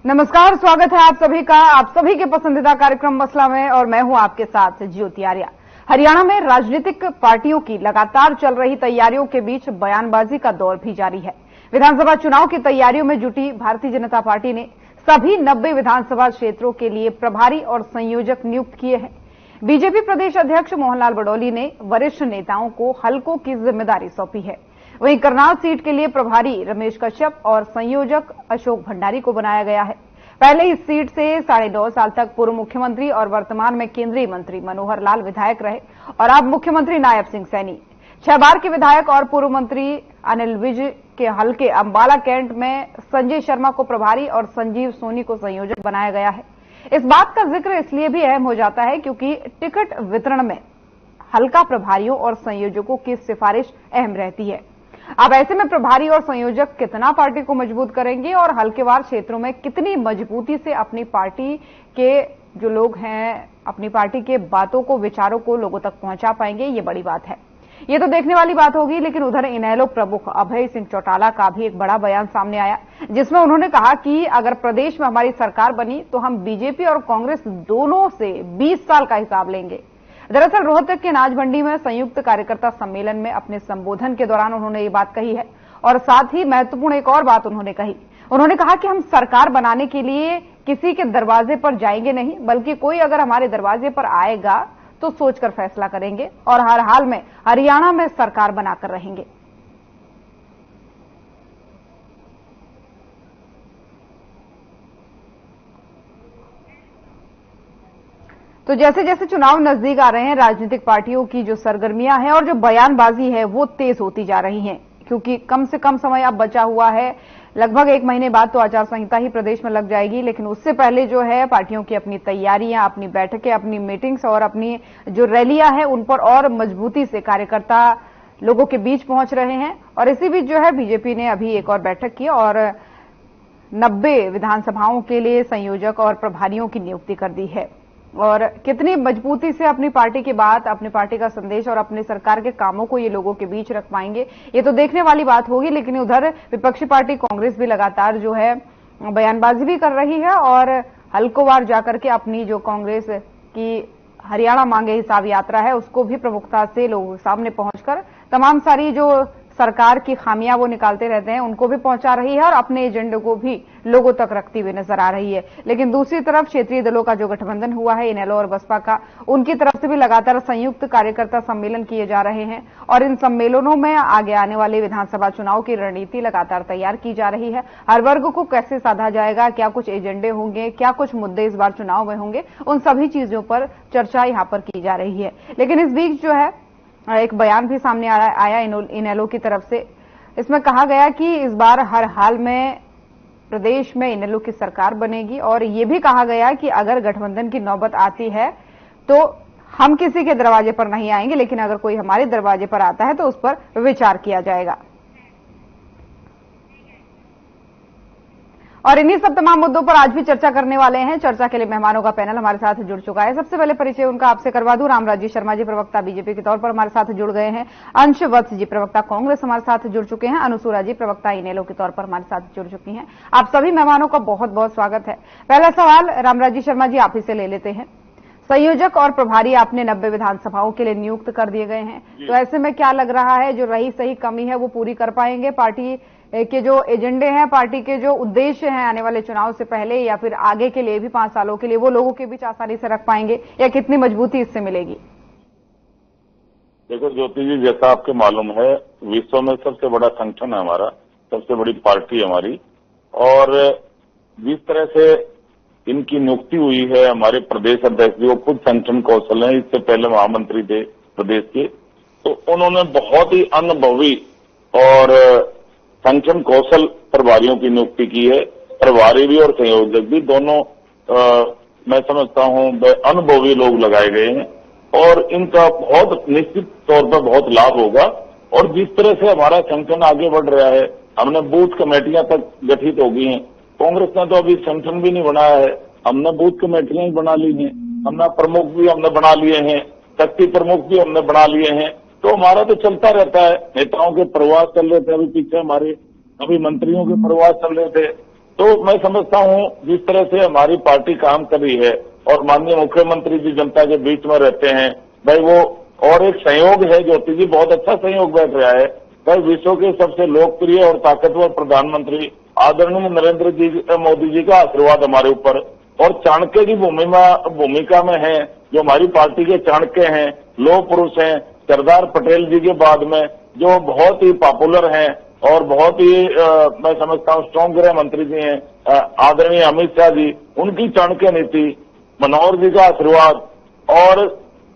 नमस्कार, स्वागत है आप सभी का आप सभी के पसंदीदा कार्यक्रम मसला में, और मैं हूं आपके साथ ज्योति आर्या। हरियाणा में राजनीतिक पार्टियों की लगातार चल रही तैयारियों के बीच बयानबाजी का दौर भी जारी है। विधानसभा चुनाव की तैयारियों में जुटी भारतीय जनता पार्टी ने सभी 90 विधानसभा क्षेत्रों के लिए प्रभारी और संयोजक नियुक्त किए हैं। बीजेपी प्रदेश अध्यक्ष मोहनलाल बडौली ने वरिष्ठ नेताओं को हलकों की जिम्मेदारी सौंपी है। वहीं करनाल सीट के लिए प्रभारी रमेश कश्यप और संयोजक अशोक भंडारी को बनाया गया है। पहले इस सीट से 9.5 साल तक पूर्व मुख्यमंत्री और वर्तमान में केंद्रीय मंत्री मनोहर लाल विधायक रहे और अब मुख्यमंत्री नायब सिंह सैनी 6 बार के विधायक और पूर्व मंत्री अनिल विज के हलके अंबाला कैंट में संजय शर्मा को प्रभारी और संजीव सोनी को संयोजक बनाया गया है। इस बात का जिक्र इसलिए भी अहम हो जाता है क्योंकि टिकट वितरण में हलका प्रभारियों और संयोजकों की सिफारिश अहम रहती है। अब ऐसे में प्रभारी और संयोजक कितना पार्टी को मजबूत करेंगे और हल्केवार क्षेत्रों में कितनी मजबूती से अपनी पार्टी के जो लोग हैं अपनी पार्टी के बातों को, विचारों को लोगों तक पहुंचा पाएंगे, ये बड़ी बात है। ये तो देखने वाली बात होगी। लेकिन उधर इनेलो प्रमुख अभय सिंह चौटाला का भी एक बड़ा बयान सामने आया, जिसमें उन्होंने कहा कि अगर प्रदेश में हमारी सरकार बनी तो हम बीजेपी और कांग्रेस दोनों से 20 साल का हिसाब लेंगे। दरअसल रोहतक के नाजमंडी में संयुक्त कार्यकर्ता सम्मेलन में अपने संबोधन के दौरान उन्होंने ये बात कही है और साथ ही महत्वपूर्ण एक और बात उन्होंने कही। उन्होंने कहा कि हम सरकार बनाने के लिए किसी के दरवाजे पर जाएंगे नहीं, बल्कि कोई अगर हमारे दरवाजे पर आएगा तो सोचकर फैसला करेंगे और हर हाल में हरियाणा में सरकार बनाकर रहेंगे। तो जैसे जैसे चुनाव नजदीक आ रहे हैं, राजनीतिक पार्टियों की जो सरगर्मियां हैं और जो बयानबाजी है वो तेज होती जा रही हैं, क्योंकि कम से कम समय अब बचा हुआ है। लगभग 1 महीने बाद तो आचार संहिता ही प्रदेश में लग जाएगी, लेकिन उससे पहले जो है पार्टियों की अपनी तैयारियां, अपनी बैठकें, अपनी मीटिंग्स और अपनी जो रैलियां हैं उन पर और मजबूती से कार्यकर्ता लोगों के बीच पहुंच रहे हैं। और इसी बीच जो है बीजेपी ने अभी एक और बैठक की और 90 विधानसभाओं के लिए संयोजक और प्रभारियों की नियुक्ति कर दी है। और कितनी मजबूती से अपनी पार्टी की बात, अपनी पार्टी का संदेश और अपनी सरकार के कामों को ये लोगों के बीच रख पाएंगे, ये तो देखने वाली बात होगी। लेकिन उधर विपक्षी पार्टी कांग्रेस भी लगातार जो है बयानबाजी भी कर रही है और हल्कोवार जाकर के अपनी जो कांग्रेस की हरियाणा मांगे हिसाब यात्रा है उसको भी प्रमुखता से लोगों के सामने पहुंचकर तमाम सारी जो सरकार की खामियां वो निकालते रहते हैं उनको भी पहुंचा रही है और अपने एजेंडे को भी लोगों तक रखती हुई नजर आ रही है। लेकिन दूसरी तरफ क्षेत्रीय दलों का जो गठबंधन हुआ है इनेलो और बसपा का, उनकी तरफ से भी लगातार संयुक्त कार्यकर्ता सम्मेलन किए जा रहे हैं और इन सम्मेलनों में आगे आने वाले विधानसभा चुनाव की रणनीति लगातार तैयार की जा रही है। हर वर्ग को कैसे साधा जाएगा, क्या कुछ एजेंडे होंगे, क्या कुछ मुद्दे इस बार चुनाव में होंगे, उन सभी चीजों पर चर्चा यहां पर की जा रही है। लेकिन इस बीच जो है एक बयान भी सामने आया इनेलो की तरफ से। इसमें कहा गया कि इस बार हर हाल में प्रदेश में इनेलो की सरकार बनेगी और ये भी कहा गया कि अगर गठबंधन की नौबत आती है तो हम किसी के दरवाजे पर नहीं आएंगे, लेकिन अगर कोई हमारे दरवाजे पर आता है तो उस पर विचार किया जाएगा। और इन्हीं सब तमाम मुद्दों पर आज भी चर्चा करने वाले हैं। चर्चा के लिए मेहमानों का पैनल हमारे साथ जुड़ चुका है। सबसे पहले परिचय उनका आपसे करवा दूं। रामराजी शर्मा जी प्रवक्ता बीजेपी के तौर पर हमारे साथ जुड़ गए हैं। अंश वत्स जी प्रवक्ता कांग्रेस हमारे साथ जुड़ चुके हैं। अनुसूरा जी प्रवक्ता इनेलो के तौर पर हमारे साथ जुड़ चुकी हैं। आप सभी मेहमानों का बहुत बहुत स्वागत है। पहला सवाल रामराजी शर्मा जी आप ही से ले लेते हैं। संयोजक और प्रभारी आपने 90 विधानसभाओं के लिए नियुक्त कर दिए गए हैं, तो ऐसे में क्या लग रहा है जो रही सही कमी है वो पूरी कर पाएंगे? पार्टी के जो एजेंडे हैं, पार्टी के जो उद्देश्य हैं आने वाले चुनाव से पहले या फिर आगे के लिए भी 5 सालों के लिए, वो लोगों के बीच आसानी से रख पाएंगे या कितनी मजबूती इससे मिलेगी? देखो ज्योति जी, जैसा आपके मालूम है विश्व में सबसे बड़ा संगठन है हमारा, सबसे बड़ी पार्टी हमारी, और जिस तरह से इनकी नियुक्ति हुई है, हमारे प्रदेश अध्यक्ष जो खुद संगठन कौशल है, इससे पहले महामंत्री थे प्रदेश के, तो उन्होंने बहुत ही अनुभवी और संगठन कौशल प्रभारियों की नियुक्ति की है। प्रभारी भी और संयोजक भी दोनों मैं समझता हूं अनुभवी लोग लगाए गए हैं और इनका बहुत निश्चित तौर पर बहुत लाभ होगा। और जिस तरह से हमारा संगठन आगे बढ़ रहा है, हमने बूथ कमेटियां तक गठित हो गई हैं। कांग्रेस ने तो अभी संगठन भी नहीं बनाया है, हमने बूथ कमेटियां ही बना ली हैं, हमने प्रमुख भी हमने बना लिए हैं, शक्ति प्रमुख भी हमने बना लिए हैं। तो हमारा तो चलता रहता है। नेताओं के प्रवास चल रहे थे अभी पीछे हमारे, अभी मंत्रियों के प्रवास चल रहे थे, तो मैं समझता हूं जिस तरह से हमारी पार्टी काम कर रही है और माननीय मुख्यमंत्री जी जनता के बीच में रहते हैं, भाई वो और एक संयोग है ज्योति जी, बहुत अच्छा संयोग बैठ रहा है। भाई विश्व के सबसे लोकप्रिय और ताकतवर प्रधानमंत्री आदरणीय नरेंद्र जी मोदी जी का आशीर्वाद हमारे ऊपर, और चाणक्य की भूमिका में है जो हमारी पार्टी के चाणक्य हैं, लोह पुरुष हैं, सरदार पटेल जी के बाद में जो बहुत ही पॉपुलर हैं और बहुत ही मैं समझता हूं स्ट्रॉन्ग गृह मंत्री जी हैं आदरणीय अमित शाह जी, उनकी चाणक्य नीति, मनोहर जी का आशीर्वाद, और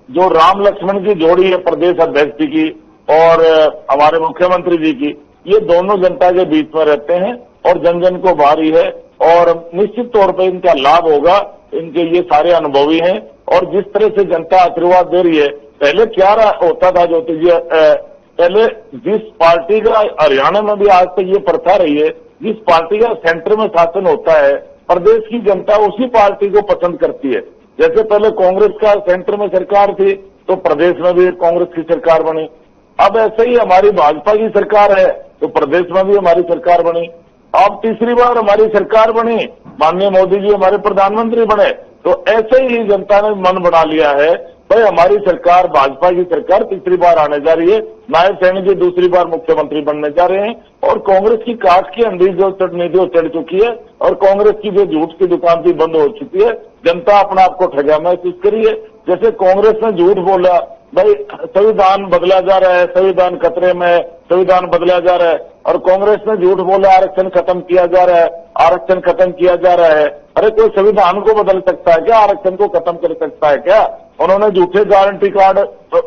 जो राम लक्ष्मण की जोड़ी है प्रदेश अध्यक्ष जी की और हमारे मुख्यमंत्री जी की, ये दोनों जनता के बीच में रहते हैं और जन जन को भारी है और निश्चित तौर पर इनका लाभ होगा। इनके ये सारे अनुभवी हैं और जिस तरह से जनता आशीर्वाद दे रही है, पहले क्या होता था ज्योति जी, पहले जिस पार्टी का हरियाणा में भी आज तक ये प्रथा रही है, जिस पार्टी का सेंटर में शासन होता है प्रदेश की जनता उसी पार्टी को पसंद करती है। जैसे पहले कांग्रेस का सेंटर में सरकार थी तो प्रदेश में भी कांग्रेस की सरकार बनी, अब ऐसे ही हमारी भाजपा की सरकार है तो प्रदेश में भी हमारी सरकार बनी, अब तीसरी बार हमारी सरकार बनी, माननीय मोदी जी हमारे प्रधानमंत्री बने, तो ऐसे ही जनता ने मन बना लिया है भाई हमारी सरकार भाजपा की सरकार तीसरी बार आने जा रही है, नायब सैनी जी दूसरी बार मुख्यमंत्री बनने जा रहे हैं और कांग्रेस की काट की अंधी जो नीति वो चढ़ चुकी है और कांग्रेस की जो झूठ की दुकान थी बंद हो चुकी है। जनता अपने आप को ठगा महसूस करी है। जैसे कांग्रेस ने झूठ बोला भाई संविधान बदला जा रहा है, संविधान खतरे में है, संविधान बदला जा रहा है, और कांग्रेस ने झूठ बोला आरक्षण खत्म किया जा रहा है, आरक्षण खत्म किया जा रहा है। अरे कोई संविधान को बदल सकता है क्या? आरक्षण को खत्म कर सकता है क्या? उन्होंने झूठे गारंटी कार्ड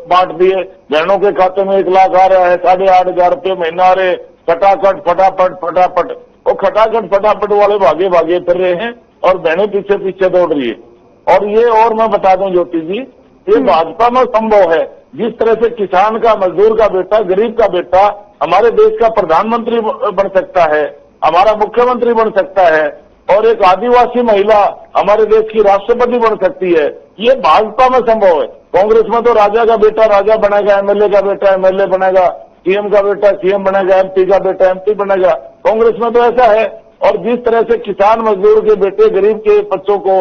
बांट दिए, बहनों के खाते में 1 लाख आ रहा है, 8,500 रुपये महीना आ रहे, फटाफट फटाफट फटाफट, वो खटाखट फटाफट वाले भागे भागे फिर रहे हैं और बहनें पीछे पीछे दौड़ रही है। और ये और मैं बता दूं ज्योति जी, ये भाजपा में संभव है। जिस तरह से किसान का, मजदूर का बेटा, गरीब का बेटा हमारे देश का प्रधानमंत्री बन सकता है, हमारा मुख्यमंत्री बन सकता है, और एक आदिवासी महिला हमारे देश की राष्ट्रपति बन सकती है, ये भाजपा में संभव है। कांग्रेस में तो राजा का बेटा राजा बनेगा, एमएलए का बेटा एमएलए बनेगा, सीएम का बेटा सीएम बनेगा, एमपी का बेटा एमपी बनेगा। कांग्रेस में तो ऐसा है। और जिस तरह से किसान मजदूर के बेटे, गरीब के बच्चों को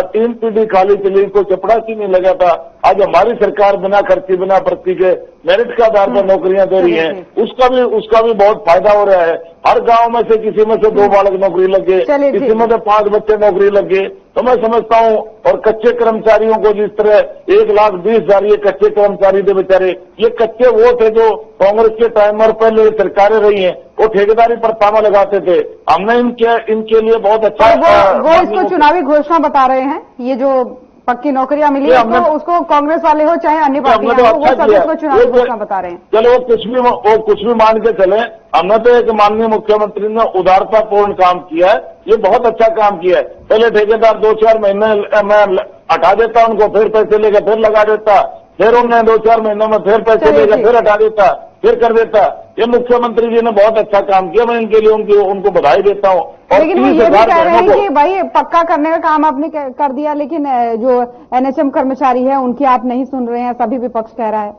3 पीढ़ी खाली चली, को चपड़ासी नहीं लगा था, आज हमारी सरकार बिना खर्ची बिना भर्ती के मेरिट के आधार पर नौकरियां दे रही है, उसका भी बहुत फायदा हो रहा है। हर गांव में से किसी में से 2 बालक नौकरी लग गए, किसी में से 5 बच्चे नौकरी लग गए। तो मैं समझता हूं, और कच्चे कर्मचारियों को जिस तरह 1,20,000 ये कच्चे कर्मचारी थे बेचारे, ये कच्चे वो थे जो कांग्रेस के टाइम और पहले सरकारें रही हैं, वो ठेकेदारी प्रथा में लगाते थे। हमने इनके लिए बहुत अच्छा वो इसको चुनावी घोषणा बता रहे हैं। ये जो पक्की नौकरियां मिली है तो उसको कांग्रेस वाले हो चाहे अन्य पार्टियां हो, वो सब इसको चुनावी घोषणा बता रहे हैं। चलो वो कुछ भी मान के चले, हमने तो एक माननीय मुख्यमंत्री ने उदारतापूर्ण काम किया है, ये बहुत अच्छा काम किया है। पहले ठेकेदार 2-4 महीने में हटा देता उनको, फिर पैसे लेकर फिर लगा देता, फिर उन्हें 2-4 महीनों में फिर पैसे लेकर फिर हटा देता, फिर कर देता। ये मुख्यमंत्री जी ने बहुत अच्छा काम किया, मैं इनके लिए उनको बधाई देता हूँ। लेकिन वो ये भी कह रहे हैं कि भाई पक्का करने का काम आपने कर दिया, लेकिन जो एनएचएम कर्मचारी है उनकी आप नहीं सुन रहे हैं, सभी विपक्ष कह रहा है।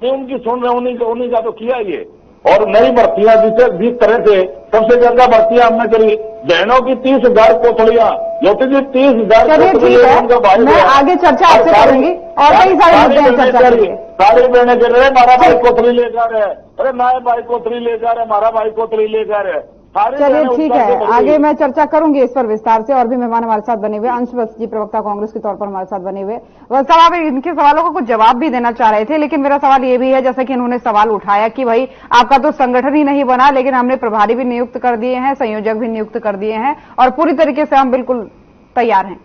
नहीं, उनकी सुन रहे हैं, उन्हीं का तो किया ये। और नई भर्तियां जिस तरह से सबसे ज्यादा भर्तियां हमने करी, बहनों की 30,000 कोठड़ियां, ज्योति जी 30,000 कोठड़ियां उनका भाई। मैं आगे चर्चा आपसे करूंगी और कई सारे मुद्दे हैं चर्चा करेंगे। सारी बहनें कह रहे हमारा भाई कोठड़ी ले जा रहे हैं, अरे नाय भाई कोठड़ी ले जा रहे, हमारा भाई कोठड़ी ले जा रहे हैं। चलिए ठीक है, आगे मैं चर्चा करूंगी इस पर विस्तार से। और भी मेहमान हमारे साथ बने हुए, अंश वत्स जी प्रवक्ता कांग्रेस के तौर पर हमारे साथ बने हुए। वत्स साहब, आप इनके सवालों का कुछ जवाब भी देना चाह रहे थे, लेकिन मेरा सवाल ये भी है, जैसा कि इन्होंने सवाल उठाया कि भाई आपका तो संगठन ही नहीं बना, लेकिन हमने प्रभारी भी नियुक्त कर दिए हैं, संयोजक भी नियुक्त कर दिए हैं और पूरी तरीके से हम बिल्कुल तैयार हैं।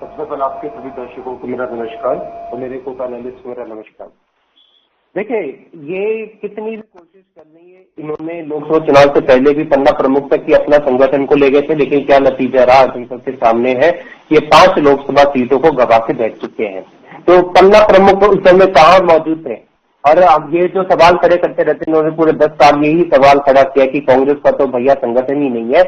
सबसे पहले आपके सभी दर्शकों को मेरा नमस्कार और मेरे को पैनलिस्ट मेरा नमस्कार। देखिए, ये कितनी भी कोशिश कर रही है, इन्होंने लोकसभा चुनाव से पहले भी पन्ना प्रमुख तक की अपना संगठन को ले गए थे, लेकिन क्या नतीजा रहा हम सबके सामने है। ये 5 लोकसभा सीटों को गवा के बैठ चुके हैं। तो पन्ना प्रमुख उस समय कहाँ मौजूद थे? और अब ये जो सवाल खड़े करते रहते हैं, इन्होंने पूरे 10 साल यही सवाल खड़ा किया कि कांग्रेस का तो भैया संगठन ही नहीं है।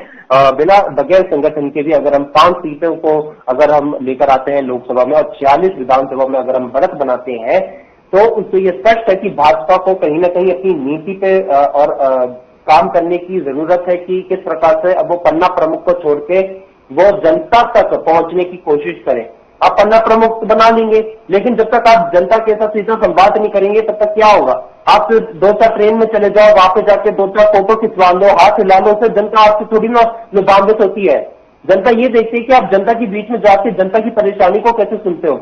बगैर संगठन के भी अगर हम 5 सीटों को अगर हम लेकर आते हैं लोकसभा में और 46 विधानसभा में अगर हम बढ़त बनाते हैं, तो उससे ये स्पष्ट है कि भाजपा को कहीं ना कहीं अपनी नीति पे और काम करने की जरूरत है कि किस प्रकार से अब वो पन्ना प्रमुख को छोड़ के वो जनता तक पहुंचने की कोशिश करें। आप पन्ना प्रमुख बना लेंगे, लेकिन जब तक आप जनता के साथ सीधा संवाद नहीं करेंगे तब तक क्या होगा? आप फिर 2-4 ट्रेन में चले जाओ, वहां पे जाके 2-4 फोटो खिंचवा लो, हाथ हिला लो, से जनता आपसे थोड़ी ना लुभान्वित होती है। जनता ये देखती है कि आप जनता के बीच में जाके जनता की परेशानी को कैसे सुनते हो।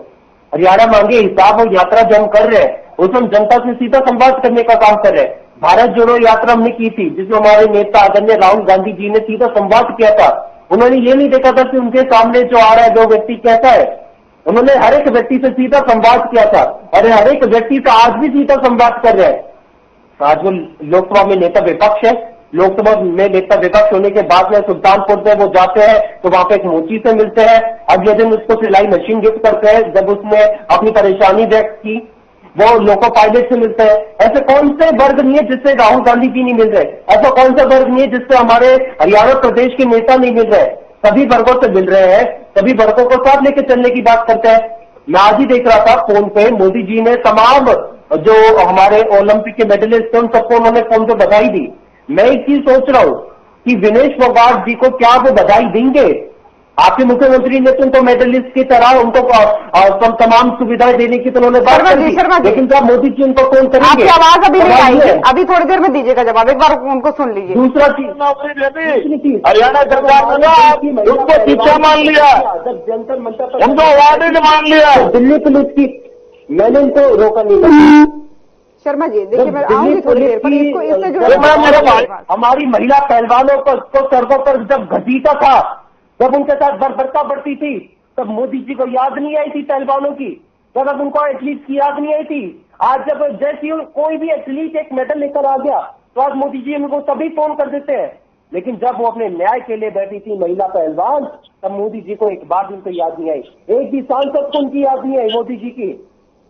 हरियाणा मांगे हिसाब और यात्रा जो हम कर रहे हैं उसमें हम जनता से सीधा संवाद करने का काम कर रहे हैं। भारत जोड़ो यात्रा हमने की थी, जिसमें हमारे नेता आदरणीय राहुल गांधी जी ने सीधा संवाद किया था। उन्होंने ये नहीं देखा था कि उनके सामने जो आ रहा है वो व्यक्ति कैसा है, उन्होंने हर एक व्यक्ति से सीधा संवाद किया था और हर एक व्यक्ति से आज भी सीधा संवाद कर रहे हैं। आज वो लोकसभा में नेता विपक्ष है, लोकसभा में नेता विपक्ष होने के बाद में सुल्तानपुर में वो जाते हैं तो वहां पे एक मोची से मिलते हैं, अगले दिन उसको सिलाई मशीन गिफ्ट करते हैं। जब उसने अपनी परेशानी व्यक्त की वो लोको पायलट से मिलते हैं। ऐसे कौन से वर्ग नहीं है जिससे राहुल गांधी जी नहीं मिल रहे? ऐसा कौन सा वर्ग नहीं है जिससे हमारे हरियाणा प्रदेश के नेता नहीं मिल रहे? सभी वर्गों से मिल रहे हैं, सभी वर्गों को साथ लेकर चलने की बात करते हैं। मैं आज ही देख रहा था फोन पे, मोदी जी ने तमाम जो हमारे ओलंपिक के मेडलिस्ट थे उन सबको उन्होंने फोन पे बधाई दी। मैं एक चीज सोच रहा हूं कि विनेश फोगाट जी को क्या वो बधाई देंगे? आपके मुख्यमंत्री ने तो उनको मेडलिस्ट की तरह उनको तमाम सुविधाएं देने की तो उन्होंने बात कर दी, लेकिन क्या मोदी जी उनको फोन करेंगे? आपकी आवाज अभी नहीं आई है, अभी थोड़ी देर में दीजिएगा जवाब, एक बार उनको सुन लीजिए। दूसरा चीज हरियाणा सरकार ने ना उसको शिक्षा मान लिया, जब जंतर मंतर पर उनको अवार्ड ही मान लिया। दिल्ली पुलिस की मैंने इनको रोका नहीं। शर्मा जी देखिए, मैं आऊंगी थोड़ी देर पर, इसको इससे जो हमारी महिला पहलवानों को सर्वों पर जब घसीटा था, जब उनके साथ बर्बरता बढ़ती थी, तब मोदी जी को याद नहीं आई थी पहलवानों की? जब उनको एथलीट की याद नहीं आई थी? आज जब जैसे कोई भी एथलीट एक मेडल लेकर आ गया तो आज मोदी जी उनको तभी फोन कर देते हैं। लेकिन जब वो अपने न्याय के लिए बैठी थी महिला पहलवान, तब मोदी जी को एक बार उनको याद नहीं आई, एक भी सांसद को उनकी याद नहीं आई मोदी जी की।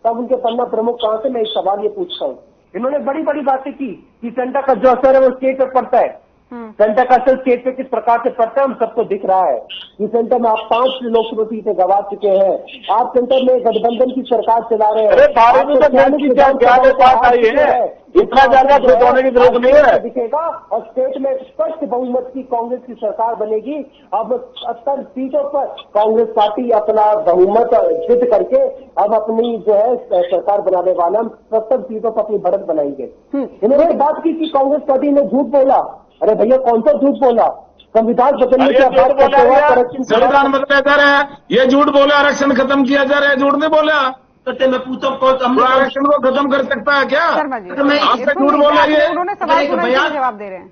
तब उनके पन्ना प्रमुख कहां से? मैं एक सवाल ये पूछता हूँ। इन्होंने बड़ी बड़ी बातें की कि सेंटर का जो असर है वो स्टेट पर पड़ता है। सेंटर का असर स्टेट पे किस प्रकार से पड़ता है हम सबको दिख रहा है कि सेंटर में आप 5 लोकसभा सीटें गंवा चुके हैं। आप सेंटर में गठबंधन की सरकार चला रहे हैं। अरे भारत में तो ज्ञान की क्या बात आई है, इतना ज्यादा होने की जरूरत नहीं है। दिखेगा और स्टेट में स्पष्ट बहुमत की कांग्रेस की सरकार बनेगी। अब 70 सीटों पर कांग्रेस पार्टी अपना बहुमत सिद्ध करके अब अपनी जो है सरकार बनाने वाला, 70 सीटों पर अपनी बढ़त बनाएंगे। इन्होंने बात की कि कांग्रेस पार्टी ने झूठ बोला। अरे भैया कौन सा झूठ बोला? संविधान बदलने की बात करते हुए संविधान बदला जा रहा है, ये झूठ बोला आरक्षण खत्म किया जा रहा है, झूठ नहीं बोला। मैं पूछता हूँ आरक्षण को खत्म कर सकता है क्या? आपने झूठ बोला, ये उन्होंने सवाल सुना, जवाब दे रहे हैं।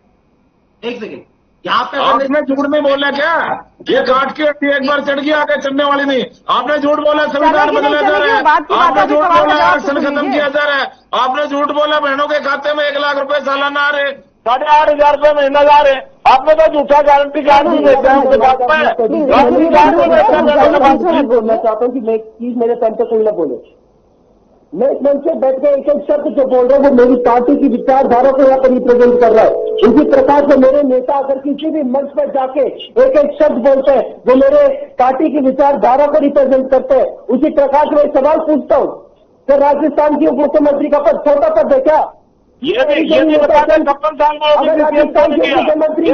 एक सेकेंड, यहाँ पे आपने झूठ नहीं बोला क्या? ये काट के एक बार चढ़ गया, आगे चढ़ने वाली नहीं। आपने झूठ बोला संविधान बदला जा रहा है, आपने झूठ बोला आरक्षण खत्म किया जा रहा है, आपने झूठ बोला बहनों के खाते में 1 लाख रुपए सालाना आ रहे, 8,500 रुपए महीना जा रहे। आपने तो झूठा गारंटी कार्ड भी देते हैं उनके बात में। मैं चाहता हूँ कि मैं चीज मेरे टाइम पे कोई ना बोले। मैं इस मंच से बैठ के एक एक शब्द जो बोल रहा हूँ वो मेरी पार्टी की विचारधारा को यहाँ पर रिप्रेजेंट कर रहा है। इसी प्रकार से मेरे नेता अगर किसी भी मंच पर जाके एक एक शब्द बोलते हैं वो मेरे पार्टी की विचारधारा को रिप्रेजेंट करते हैं। उसी प्रकार से मैं सवाल पूछता हूँ, सर राजस्थान की उप मुख्यमंत्री का पद छोटा पद है क्या? ये नहीं बताते कप्तान साहब अगर राजस्थान के मुख्यमंत्री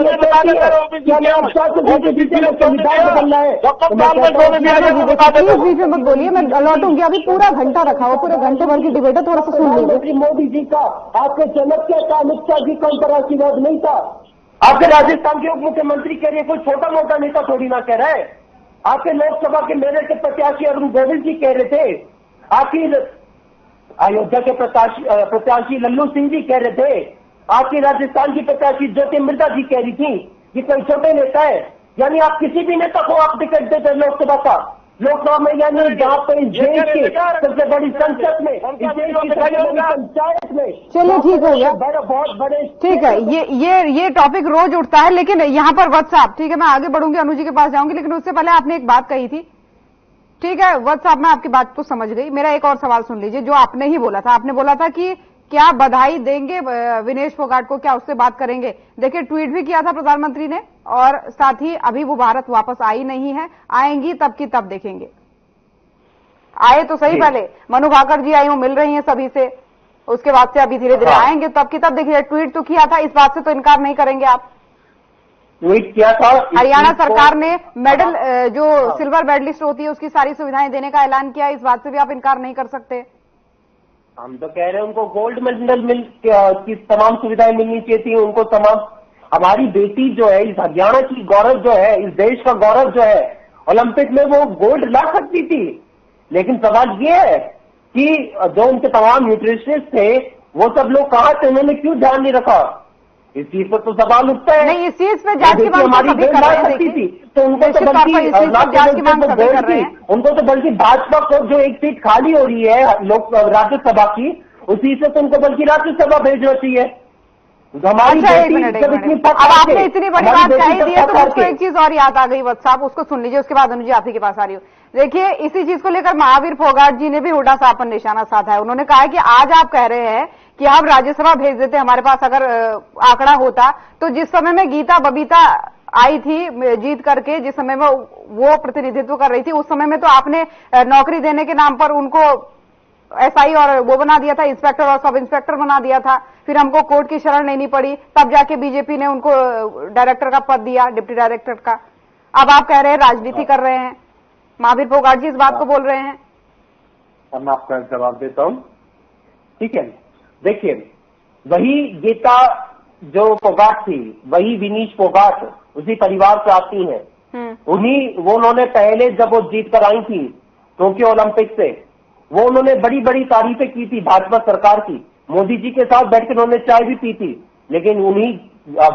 बीच में मत बोलिए, मैं लौटूंगी। अभी पूरा घंटा रखा हुआ, पूरे घंटे भर की डिबेट है, थोड़ा सा सुन लीजिए। मोदी जी का आपके जनक क्या था? अमित शाह जी का उनका आशीर्वाद नहीं था? आपके राजस्थान के उप मुख्यमंत्री कह रहे कोई छोटा मोटा नेता थोड़ी ना कह रहा है। आपके लोकसभा के मेरठ के प्रत्याशी अरुण गोविल जी कह रहे थे, आपकी अयोध्या के प्रत्याशी लल्लू सिंह जी कह रहे थे, आपकी राजस्थान की प्रत्याशी ज्योति मिर्जा जी कह रही थी कि कोई छोटे नेता है। यानी आप किसी भी नेता को आप टिकट देते लोकसभा का, लोकसभा में, यानी जहाँ पे इस देश की सबसे बड़ी संसद में, इस देश की सबसे बड़ी पंचायत में। चलिए ठीक हो गया, बहुत बड़े ठीक है। ये टॉपिक रोज उठता है, लेकिन यहाँ पर व्हाट्सएप, ठीक है मैं आगे बढ़ूंगी, अनुजी के पास जाऊंगी, लेकिन उससे पहले आपने एक बात कही थी, ठीक है व्हाट्सएप में आपकी बात को समझ गई। मेरा एक और सवाल सुन लीजिए, जो आपने ही बोला था। आपने बोला था कि क्या बधाई देंगे विनेश फोगाट को, क्या उससे बात करेंगे? देखिए ट्वीट भी किया था प्रधानमंत्री ने, और साथ ही अभी वो भारत वापस आई नहीं है, आएंगी तब की तब देखेंगे। आए तो सही, पहले मनु भाकर जी आई, वो मिल रही हैं सभी से, उसके बाद से अभी धीरे धीरे आएंगे तब की तब। देखिए ट्वीट तो किया था, इस बात से तो इनकार नहीं करेंगे आप? ट्वीट किया था। हरियाणा सरकार ने मेडल जो सिल्वर मेडलिस्ट होती है उसकी सारी सुविधाएं देने का ऐलान किया, इस बात से भी आप इनकार नहीं कर सकते? हम तो कह रहे हैं उनको गोल्ड मेडल की तमाम सुविधाएं मिलनी चाहिए थी उनको। तमाम हमारी बेटी जो है, इस हरियाणा की गौरव जो है, इस देश का गौरव जो है, ओलंपिक में वो गोल्ड ला सकती थी। लेकिन सवाल ये है कि जो उनके तमाम न्यूट्रिशनिस्ट थे वो सब लोग कहाँ थे, उन्होंने क्यों ध्यान नहीं रखा? इस चीज पर तो सवाल उठता है। नहीं, इस चीज पे जांच की मांग हमारी सभी कर रहे हैं, थी तो उनको तो बल्कि जांच की मांग सभी कर रहे हैं। उनको तो बल्कि भाजपा को जो एक सीट खाली हो रही है लोक राज्यसभा की, उसी से तो उनको बल्कि राज्यसभा भेजना चाहिए। हमारी अच्छा, एक मिनट। अब आपने इतनी बड़ी बात कही दी है तो मुझको एक चीज और याद आ गई वत्स साहब, उसको सुन लीजिए, उसके बाद अनुजी आप ही के पास आ रही हूँ। देखिए इसी चीज को लेकर महावीर फोगाट जी ने भी उल्टा सा अपन निशाना साधा है। उन्होंने कहा है कि आज आप कह रहे हैं कि हम राज्यसभा भेज देते, हमारे पास अगर आंकड़ा होता तो जिस समय में गीता बबीता आई थी जीत करके, जिस समय में वो प्रतिनिधित्व कर रही थी, उस समय में तो आपने नौकरी देने के नाम पर उनको एसआई और वो बना दिया था, इंस्पेक्टर और सब इंस्पेक्टर बना दिया था। फिर हमको कोर्ट की शरण लेनी पड़ी, तब जाके बीजेपी ने उनको डायरेक्टर का पद दिया, डिप्टी डायरेक्टर का। अब आप कह रहे हैं राजनीति कर रहे हैं। महावीर फोगाट जी इस बात को बोल रहे हैं। अब मैं आपका जवाब देता हूं, ठीक है। देखिए वही गीता जो फोगाट थी, वही विनीश फोगाट उसी परिवार से आती है। उन्होंने पहले जब वो जीत कर आई थी टोक्यो ओलंपिक से, वो उन्होंने बड़ी बड़ी तारीफें की थी भाजपा सरकार की। मोदी जी के साथ बैठकर उन्होंने चाय भी पी थी। लेकिन उन्हीं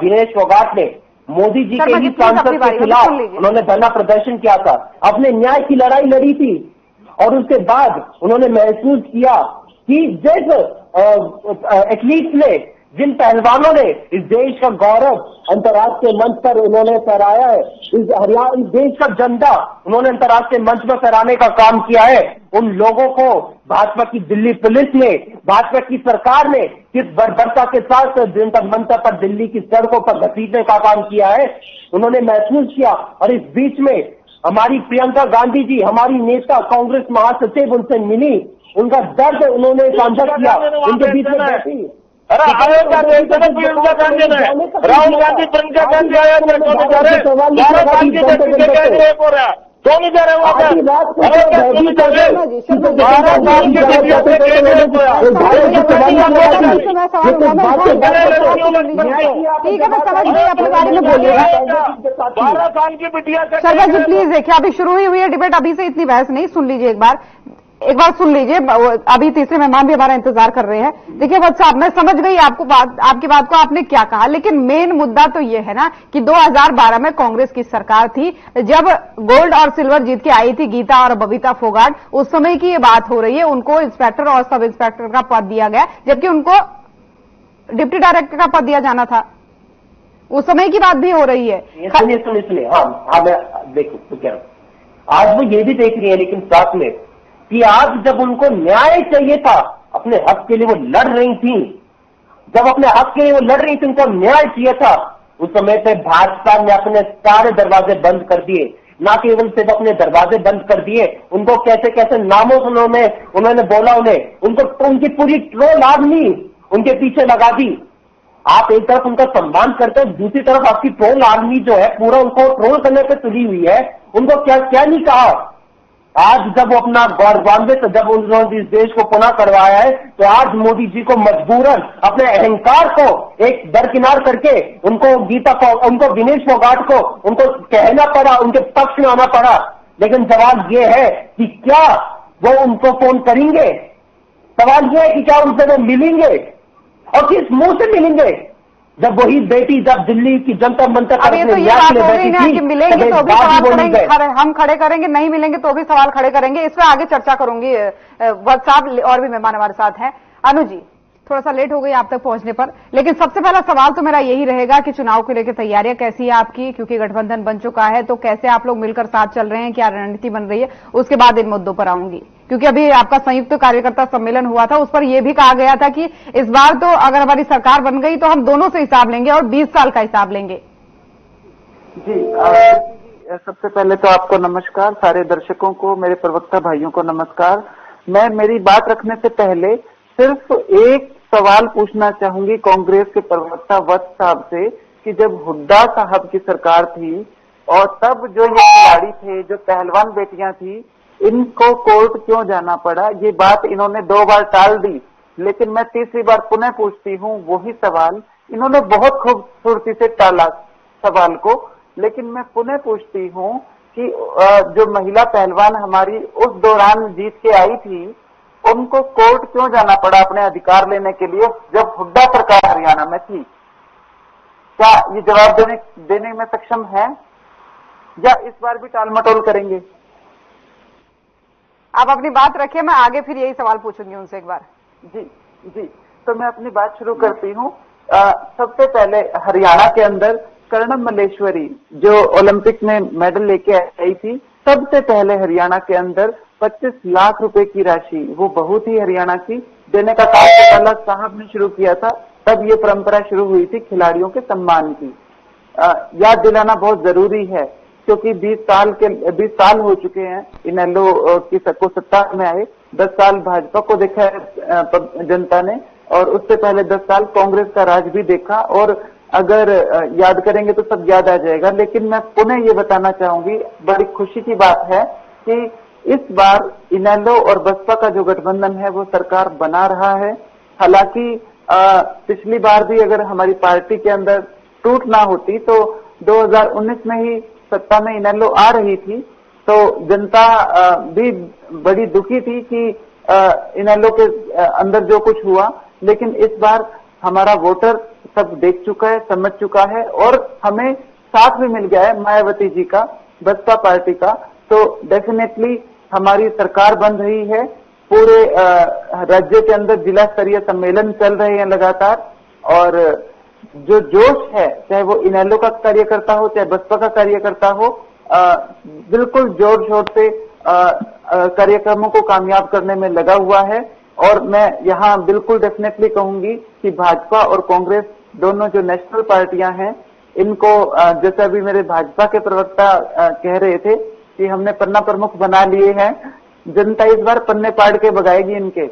विनेश फोगाट ने मोदी जी के ही सांसद के खिलाफ उन्होंने धरना प्रदर्शन किया था, अपने न्याय की लड़ाई लड़ी थी। और उसके बाद उन्होंने महसूस किया कि जिस एथलीट ने, जिन पहलवानों ने इस देश का गौरव अंतर्राष्ट्रीय मंच पर उन्होंने फहराया है, इस देश का झंडा उन्होंने अंतर्राष्ट्रीय मंच पर फहराने का काम किया है, उन लोगों को भाजपा की दिल्ली पुलिस ने, भाजपा की सरकार ने किस बर्बरता के साथ जंतर मंतर पर दिल्ली की सड़कों पर घसीटने का काम किया है, उन्होंने महसूस किया। और इस बीच में हमारी प्रियंका गांधी जी, हमारी नेता कांग्रेस महासचिव, उनसे मिली, उनका दर्द उन्होंने साझा किया, उनके बीच में बैठी। अरे आएगा प्रियंका गांधी ने, राहुल गांधी प्रियंका गांधी आया क्यों नहीं जा रहे? 12 साल की बेटी के कैसे हो रहा है, क्यों नहीं जा रहे वहां पे? अरे क्या क्यों नहीं जा रहे? 12 साल की बेटियों से कैसे हो रहा है? ठीक है, मैं समझ गई, अपने बारे में बोलिएगा। 12 साल की बिटिया से। शर्मा जी प्लीज देखिए, अभी शुरू ही हुई है डिबेट, अभी से इतनी बहस नहीं, सुन लीजिए एक बार सुन लीजिए। अभी तीसरे मेहमान भी हमारा इंतजार कर रहे हैं। देखिए वत्स साहब, मैं समझ गई आपकी बात को, आपने क्या कहा, लेकिन मेन मुद्दा तो ये है ना कि 2012 में कांग्रेस की सरकार थी, जब गोल्ड और सिल्वर जीत के आई थी गीता और बबीता फोगाट, उस समय की ये बात हो रही है। उनको इंस्पेक्टर और सब इंस्पेक्टर का पद दिया गया, जबकि उनको डिप्टी डायरेक्टर का पद दिया जाना था। उस समय की बात भी हो रही है। सुनिए, हाँ देखो तो क्या आज वो ये भी देख रही है, लेकिन साथ में कि आज जब उनको न्याय चाहिए था, अपने हक के लिए वो लड़ रही थी, जब अपने हक के लिए वो लड़ रही थी, उनको न्याय चाहिए था, उस समय पे भाजपा ने अपने सारे दरवाजे बंद कर दिए। ना केवल सिर्फ अपने दरवाजे बंद कर दिए, उनको कैसे कैसे नामों से उन्होंने बोला, उनको उनकी पूरी ट्रोल आर्मी उनके पीछे लगा दी। आप एक तरफ उनका सम्मान करते हो, दूसरी तरफ आपकी ट्रोल आर्मी जो है पूरा उनको ट्रोल करने पे तुली हुई है। उनको क्या क्या नहीं कहा। आज जब वो अपना गौरवान्वित, जब उन्होंने इस देश को पुनः करवाया है, तो आज मोदी जी को मजबूरन अपने अहंकार को एक दरकिनार करके उनको विनेश फोगाट को उनको कहना पड़ा, उनके पक्ष में आना पड़ा। लेकिन सवाल ये है कि क्या वो उनको फोन करेंगे? सवाल ये है कि क्या उनसे वो मिलेंगे, और किस मुंह से मिलेंगे? जब वही बेटी जब दिल्ली की जनता मंत्र पर तो ये बात हो रही है कि मिलेंगे तो भी सवाल करेंगे, हम खड़े करेंगे, नहीं मिलेंगे तो भी सवाल खड़े करेंगे। इस पर आगे चर्चा करूंगी। वत्स साहब और भी मेहमान हमारे साथ हैं। अनु जी, थोड़ा सा लेट हो गई आप तक पहुंचने पर, लेकिन सबसे पहला सवाल तो मेरा यही रहेगा कि चुनाव को लेकर तैयारियां कैसी है आपकी, क्योंकि गठबंधन बन चुका है, तो कैसे आप लोग मिलकर साथ चल रहे हैं, क्या रणनीति बन रही है? उसके बाद इन मुद्दों पर आऊंगी, क्योंकि अभी आपका संयुक्त कार्यकर्ता सम्मेलन हुआ था, उस पर यह भी कहा गया था कि इस बार तो अगर हमारी सरकार बन गई तो हम दोनों से हिसाब लेंगे और 20 साल का हिसाब लेंगे। जी सबसे पहले तो आपको नमस्कार, सारे दर्शकों को, मेरे प्रवक्ता भाइयों को नमस्कार। मैं मेरी बात रखने से पहले सिर्फ एक सवाल पूछना चाहूंगी कांग्रेस के प्रवक्ता वत्स साहब से कि जब हुड्डा साहब की सरकार थी और तब जो ये खिलाड़ी थे, जो पहलवान बेटियां थी, इनको कोर्ट क्यों जाना पड़ा? ये बात इन्होंने 2 बार टाल दी, लेकिन मैं तीसरी बार पुनः पूछती हूँ वही सवाल। इन्होंने बहुत खूबसूरती से टाला सवाल को, लेकिन मैं पुनः पूछती हूँ कि जो महिला पहलवान हमारी उस दौरान जीत के आई थी, उनको कोर्ट क्यों जाना पड़ा अपने अधिकार लेने के लिए जब हुड्डा सरकार हरियाणा में थी? क्या ये जवाब देने में सक्षम है या इस बार भी टाल मटोल करेंगे? आप अपनी बात रखिए, मैं आगे फिर यही सवाल पूछूंगी उनसे एक बार। जी, तो मैं अपनी बात शुरू करती हूँ। सबसे पहले हरियाणा के अंदर कर्णम मल्लेश्वरी जो ओलंपिक में मेडल लेके आई थी, सबसे पहले हरियाणा के अंदर 25 लाख रुपए की राशि, वो बहुत ही हरियाणा की, देने का काम चौटाला साहब ने शुरू किया था। तब ये परंपरा शुरू हुई थी खिलाड़ियों के सम्मान की। याद दिलाना बहुत जरूरी है क्योंकि 20 साल हो चुके हैं इनेलो की को सत्ता में आए। 10 साल भाजपा को देखा है जनता ने, और उससे पहले 10 साल कांग्रेस का राज भी देखा, और अगर याद करेंगे तो सब याद आ जाएगा। लेकिन मैं पुनः ये बताना चाहूंगी, बड़ी खुशी की बात है कि इस बार इनेलो और बसपा का जो गठबंधन है वो सरकार बना रहा है। हालांकि पिछली बार भी अगर हमारी पार्टी के अंदर टूट ना होती तो 2019 में ही सत्ता में इनेलो आ रही थी, तो जनता भी बड़ी दुखी थी कि इनेलो के अंदर जो कुछ हुआ। लेकिन इस बार हमारा वोटर सब देख चुका है, समझ चुका है, और हमें साथ भी मिल गया है मायावती जी का, बसपा पार्टी का। तो डेफिनेटली हमारी सरकार बन रही है। पूरे राज्य के अंदर जिला स्तरीय सम्मेलन चल रहे हैं लगातार, और जो जोश है, चाहे वो इनेलो का कार्यकर्ता हो चाहे बसपा का कार्यकर्ता हो, बिल्कुल जोर शोर से कार्यक्रमों को कामयाब करने में लगा हुआ है। और मैं यहाँ बिल्कुल डेफिनेटली कहूंगी कि भाजपा और कांग्रेस दोनों जो नेशनल पार्टियां हैं, इनको जैसे अभी मेरे भाजपा के प्रवक्ता कह रहे थे कि हमने पन्ना प्रमुख बना लिए हैं, जनता इस बार पन्ने पाड़ के भगाएगी इनके।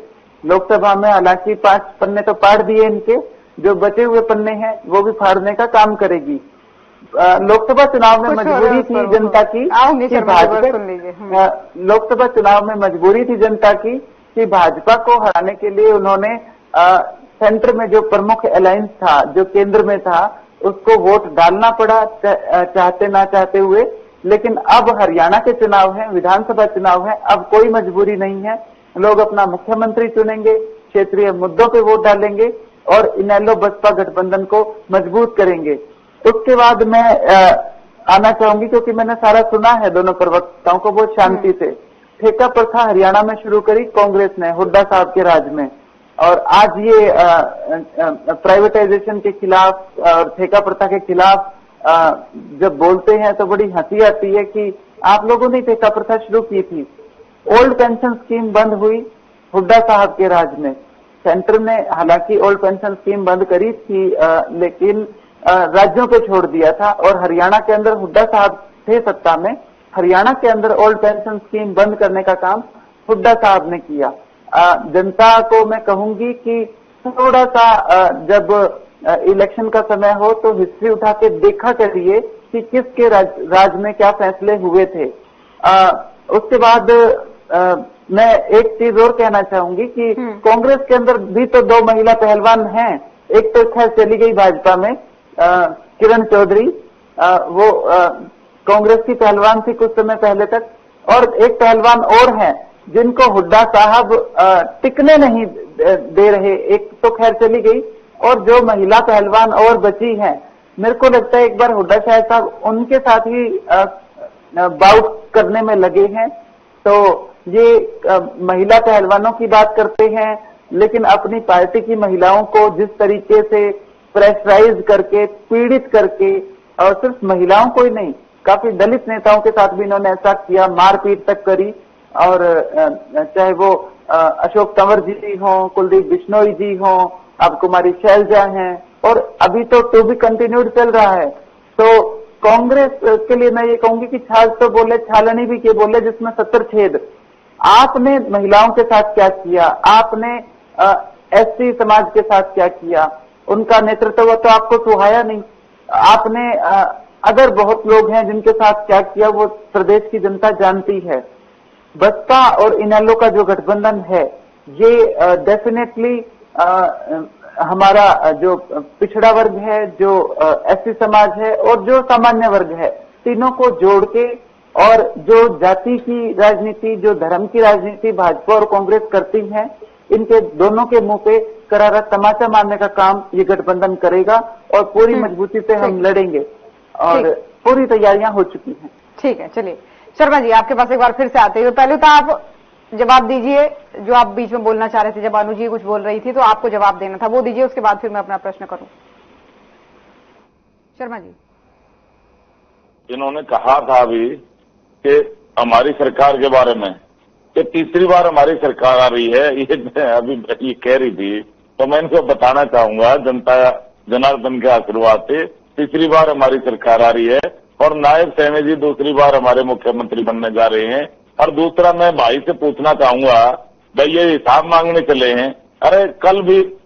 लोकसभा में हालांकि 5 पन्ने तो पाड़ दिए इनके, जो बचे हुए पन्ने हैं वो भी फाड़ने का काम करेगी। लोकसभा चुनाव में मजबूरी थी जनता की कि भाजपा, लोकसभा चुनाव में मजबूरी थी जनता की कि भाजपा को हराने के लिए उन्होंने सेंटर में जो प्रमुख अलायंस था, जो केंद्र में था, उसको वोट डालना पड़ा चाहते ना चाहते हुए। लेकिन अब हरियाणा के चुनाव है, विधानसभा चुनाव है, अब कोई मजबूरी नहीं है। लोग अपना मुख्यमंत्री चुनेंगे, क्षेत्रीय मुद्दों पे वोट डालेंगे और इनेलो बसपा गठबंधन को मजबूत करेंगे। उसके बाद मैं आना चाहूंगी, क्योंकि मैंने सारा सुना है दोनों प्रवक्ताओं को बहुत शांति से। ठेका प्रथा हरियाणा में शुरू करी कांग्रेस ने हुड्डा साहब के राज में, और आज ये प्राइवेटाइजेशन के खिलाफ और ठेका प्रथा के खिलाफ जब बोलते हैं तो बड़ी हंसी आती है कि आप लोगों ने ठेका प्रथा शुरू की थी। ओल्ड पेंशन स्कीम बंद हुई हुड्डा साहब के राज में। सेंटर ने हालांकि ओल्ड पेंशन स्कीम बंद करी थी, लेकिन राज्यों पे छोड़ दिया था, और हरियाणा के अंदर हुड्डा साहब थे सत्ता में। हरियाणा के अंदर ओल्ड पेंशन स्कीम बंद करने का काम हुड्डा साहब ने किया। जनता को मैं कहूंगी कि थोड़ा सा जब इलेक्शन का समय हो तो हिस्ट्री उठा के देखा करिए कि किसके राज में क्या फैसले हुए थे। उसके बाद मैं एक चीज और कहना चाहूंगी कि कांग्रेस के अंदर भी तो 2 महिला पहलवान हैं। एक तो खैर चली गई भाजपा में, किरण चौधरी, वो कांग्रेस की पहलवान थी कुछ समय पहले तक, और एक पहलवान और हैं जिनको हुड्डा साहब टिकने नहीं दे रहे। एक तो खैर चली गई, और जो महिला पहलवान और बची हैं, मेरे को लगता है एक बार हुड्डा साहब उनके साथ ही बाउट करने में लगे हैं। तो ये महिला पहलवानों की बात करते हैं, लेकिन अपनी पार्टी की महिलाओं को जिस तरीके से प्रेशराइज करके, पीड़ित करके, और सिर्फ महिलाओं को ही नहीं, काफी दलित नेताओं के साथ भी इन्होंने ऐसा किया, मारपीट तक करी। और चाहे वो अशोक तंवर जी हों, कुलदीप बिश्नोई जी हों, अब कुमारी शैलजा हैं, और अभी तो टू बी कंटिन्यूड चल रहा है। तो कांग्रेस के लिए मैं ये कहूंगी कि छाछ तो बोले, छालनी भी के बोले, जिसमें 70 छेद। आपने महिलाओं के साथ क्या किया? आपने एससी समाज के साथ क्या किया, उनका नेतृत्व तो आपको सुहाया नहीं। आपने अगर बहुत लोग हैं जिनके साथ क्या किया वो प्रदेश की जनता जानती है। बसपा और इनेलो का जो गठबंधन है ये डेफिनेटली हमारा जो पिछड़ा वर्ग है, जो एससी समाज है और जो सामान्य वर्ग है, तीनों को जोड़ के और जो जाति की राजनीति, जो धर्म की राजनीति भाजपा और कांग्रेस करती हैं, इनके दोनों के मुंह पे करारा तमाचा मारने का काम ये गठबंधन करेगा और पूरी मजबूती से हम लड़ेंगे और पूरी तैयारियां हो चुकी हैं। ठीक है, चलिए शर्मा जी आपके पास एक बार फिर से आते हुए पहले तो आप जवाब दीजिए जो आप बीच में बोलना चाह रहे थे। जब अनु जी कुछ बोल रही थी तो आपको जवाब देना था, वो दीजिए, उसके बाद फिर मैं अपना प्रश्न करूं। शर्मा जी, इन्होंने कहा था अभी कि हमारी सरकार के बारे में कि तीसरी बार हमारी सरकार आ रही है, ये अभी ये कह रही थी, तो मैं इनको बताना चाहूंगा जनता जनार्दन के आशीर्वाद से तीसरी बार हमारी सरकार आ रही है और नायब सैनी जी दूसरी बार हमारे मुख्यमंत्री बनने जा रहे हैं। और दूसरा मैं भाई से पूछना चाहूंगा, भाई ये हिसाब मांगने चले हैं, अरे कल भी